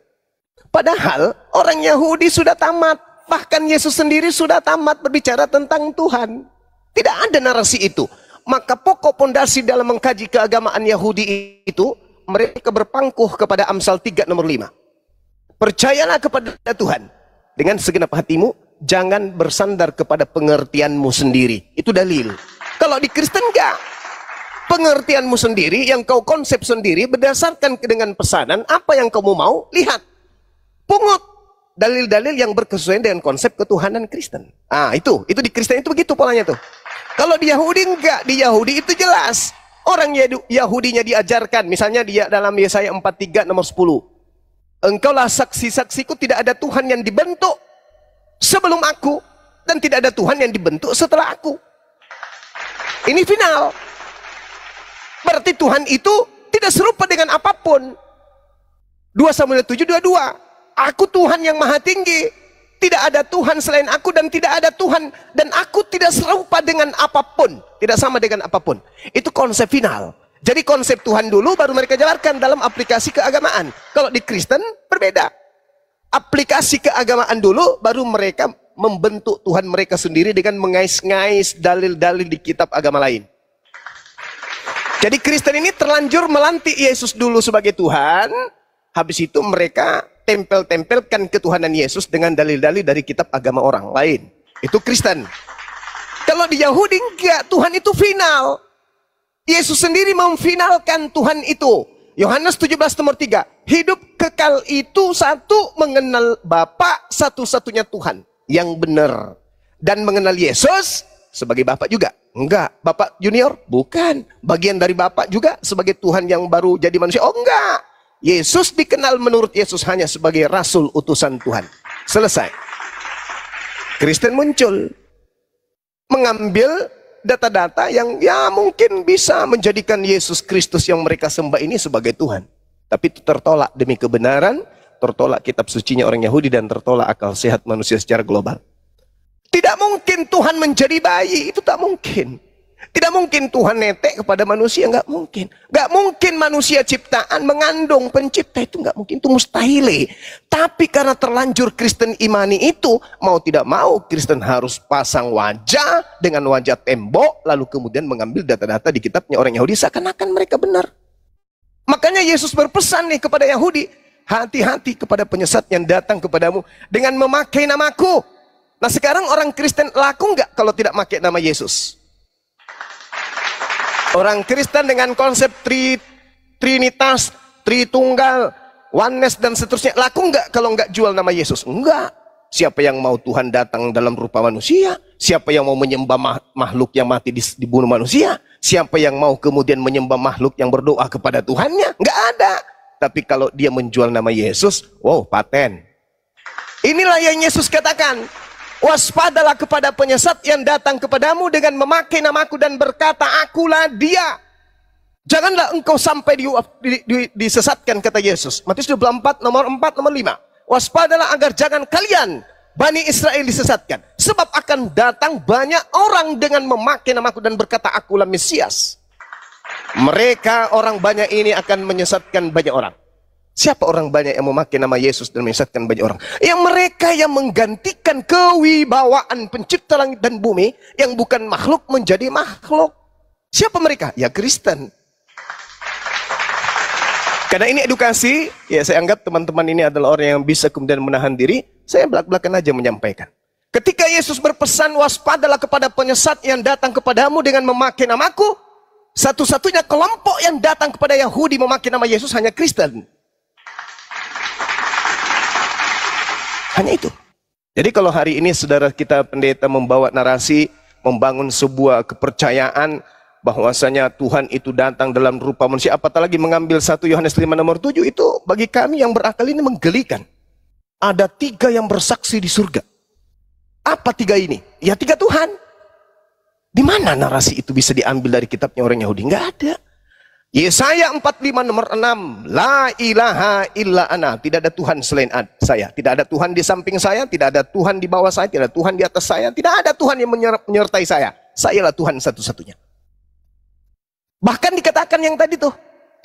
Padahal orang Yahudi sudah tamat, bahkan Yesus sendiri sudah tamat berbicara tentang Tuhan. Tidak ada narasi itu. Maka pokok pondasi dalam mengkaji keagamaan Yahudi itu, mereka berpangkuh kepada Amsal 3 nomor 5. Percayalah kepada Tuhan dengan segenap hatimu, jangan bersandar kepada pengertianmu sendiri. Itu dalil. Kalau di Kristen enggak. Pengertianmu sendiri, yang kau konsep sendiri, berdasarkan dengan pesanan, apa yang kamu mau, lihat. Pungut dalil-dalil yang berkesesuaian dengan konsep ketuhanan Kristen. Itu di Kristen itu begitu polanya tuh. Kalau di Yahudi enggak, di Yahudi itu jelas. Orang Yahudinya diajarkan, misalnya dia dalam Yesaya 43 nomor 10. Engkaulah saksi-saksiku, tidak ada Tuhan yang dibentuk sebelum aku, dan tidak ada Tuhan yang dibentuk setelah aku. Ini final. Berarti Tuhan itu tidak serupa dengan apapun. 2 Samuel 7:22. Aku Tuhan yang maha tinggi. Tidak ada Tuhan selain aku, dan tidak ada Tuhan, dan aku tidak serupa dengan apapun. Tidak sama dengan apapun. Itu konsep final. Jadi konsep Tuhan dulu baru mereka jabarkan dalam aplikasi keagamaan. Kalau di Kristen berbeda. Aplikasi keagamaan dulu baru mereka membentuk Tuhan mereka sendiri dengan mengais-ngais dalil-dalil di kitab agama lain. Jadi Kristen ini terlanjur melantik Yesus dulu sebagai Tuhan, habis itu mereka tempel-tempelkan ketuhanan Yesus dengan dalil-dalil dari kitab agama orang lain. Itu Kristen. Kalau di Yahudi enggak, Tuhan itu final. Yesus sendiri memfinalkan Tuhan itu. Yohanes 17 nomor 3. Hidup kekal itu satu, mengenal Bapa satu-satunya Tuhan yang benar. Dan mengenal Yesus sebagai Bapa juga. Enggak, Bapak junior? Bukan. Bagian dari Bapak juga sebagai Tuhan yang baru jadi manusia? Oh enggak. Yesus dikenal menurut Yesus hanya sebagai Rasul utusan Tuhan. Selesai. Kristen muncul. Mengambil data-data yang ya mungkin bisa menjadikan Yesus Kristus yang mereka sembah ini sebagai Tuhan. Tapi itu tertolak demi kebenaran, tertolak kitab sucinya orang Yahudi, dan tertolak akal sehat manusia secara global. Tidak mungkin Tuhan menjadi bayi, itu tak mungkin. Tidak mungkin Tuhan netek kepada manusia, nggak mungkin. Nggak mungkin manusia ciptaan mengandung pencipta, itu nggak mungkin, itu mustahil. Tapi karena terlanjur Kristen imani itu, mau tidak mau Kristen harus pasang wajah dengan wajah tembok, lalu kemudian mengambil data-data di kitabnya orang Yahudi seakan-akan mereka benar. Makanya Yesus berpesan nih kepada Yahudi, hati-hati kepada penyesat yang datang kepadamu dengan memakai namaku. Nah sekarang orang Kristen laku nggak kalau tidak pakai nama Yesus? Orang Kristen dengan konsep Trinitas, Tritunggal, Oneness dan seterusnya, laku nggak kalau nggak jual nama Yesus? Enggak. Siapa yang mau Tuhan datang dalam rupa manusia? Siapa yang mau menyembah makhluk yang mati dibunuh manusia? Siapa yang mau kemudian menyembah makhluk yang berdoa kepada Tuhannya? Nggak ada. Tapi kalau dia menjual nama Yesus, wow, paten. Inilah yang Yesus katakan. Waspadalah kepada penyesat yang datang kepadamu dengan memakai namaku dan berkata, akulah dia. Janganlah engkau sampai disesatkan, kata Yesus. Matius 24 nomor 4 nomor 5. Waspadalah agar jangan kalian Bani Israel disesatkan. Sebab akan datang banyak orang dengan memakai namaku dan berkata, akulah Mesias. Mereka orang banyak ini akan menyesatkan banyak orang. Siapa orang banyak yang memakai nama Yesus dan menyesatkan banyak orang? Yang mereka yang menggantikan kewibawaan pencipta langit dan bumi, yang bukan makhluk menjadi makhluk. Siapa mereka? Ya Kristen. Karena ini edukasi, ya saya anggap teman-teman ini adalah orang yang bisa kemudian menahan diri, saya belak-belakan aja menyampaikan. Ketika Yesus berpesan, waspadalah kepada penyesat yang datang kepadamu dengan memakai namaku, satu-satunya kelompok yang datang kepada Yahudi memakai nama Yesus hanya Kristen. Hanya itu. Jadi kalau hari ini saudara kita pendeta membawa narasi, membangun sebuah kepercayaan bahwasanya Tuhan itu datang dalam rupa manusia, apatah lagi mengambil 1 Yohanes 5 nomor 7, itu bagi kami yang berakal ini menggelikan. Ada 3 yang bersaksi di surga. Apa 3 ini? Ya 3 Tuhan. Di mana narasi itu bisa diambil dari kitabnya orang Yahudi? Nggak ada. Yesaya 45 nomor 6, la ilaha illa ana, tidak ada Tuhan selain saya, tidak ada Tuhan di samping saya, tidak ada Tuhan di bawah saya, tidak ada Tuhan di atas saya, tidak ada Tuhan yang menyertai saya. Sayalah Tuhan satu-satunya. Bahkan dikatakan yang tadi tuh,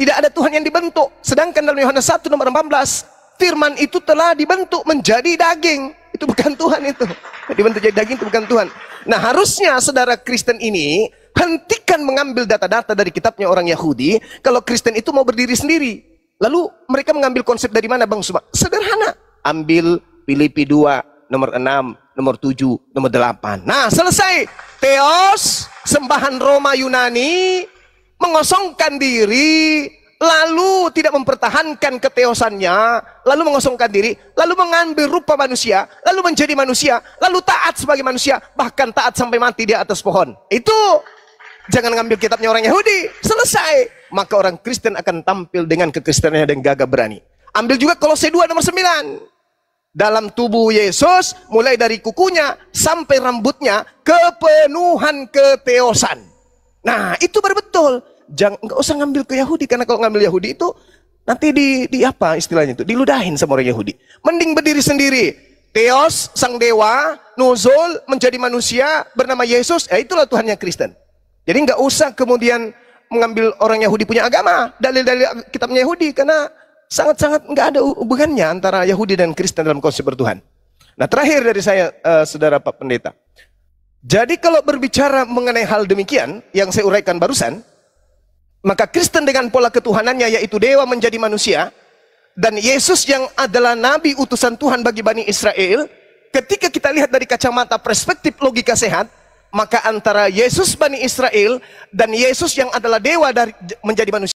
tidak ada Tuhan yang dibentuk. Sedangkan dalam Yohanes 1 nomor 14, firman itu telah dibentuk menjadi daging. Itu bukan Tuhan itu. Dibentuk jadi daging itu bukan Tuhan. Nah harusnya saudara Kristen ini hentikan mengambil data-data dari kitabnya orang Yahudi. Kalau Kristen itu mau berdiri sendiri. Lalu mereka mengambil konsep dari mana Bang Suma? Sederhana. Ambil Filipi 2 nomor 6, nomor 7, nomor 8. Nah selesai. Theos, sembahan Roma Yunani, mengosongkan diri, lalu tidak mempertahankan keteosannya, lalu mengosongkan diri, lalu mengambil rupa manusia, lalu menjadi manusia, lalu taat sebagai manusia, bahkan taat sampai mati di atas pohon. Itu jangan ngambil kitabnya orang Yahudi. Selesai. Maka orang Kristen akan tampil dengan kekristenannya dan gagah berani. Ambil juga Kolose 2 nomor 9. Dalam tubuh Yesus, mulai dari kukunya sampai rambutnya, kepenuhan keteosan. Nah itu baru betul. Jangan, nggak usah ngambil ke Yahudi, karena kalau ngambil Yahudi itu nanti di apa istilahnya itu, diludahin sama orang Yahudi. Mending berdiri sendiri. Theos, sang dewa, nuzul, menjadi manusia, bernama Yesus, ya itulah Tuhannya Kristen. Jadi nggak usah kemudian mengambil orang Yahudi punya agama, dalil-dalil kitabnya Yahudi, karena sangat-sangat nggak ada hubungannya antara Yahudi dan Kristen dalam konsep bertuhan. Nah terakhir dari saya, saudara Pak Pendeta. Jadi kalau berbicara mengenai hal demikian, yang saya uraikan barusan, Maka Kristen dengan pola ketuhanannya yaitu dewa menjadi manusia, dan Yesus yang adalah nabi utusan Tuhan bagi Bani Israel, ketika kita lihat dari kacamata perspektif logika sehat, maka antara Yesus Bani Israel dan Yesus yang adalah dewa dari menjadi manusia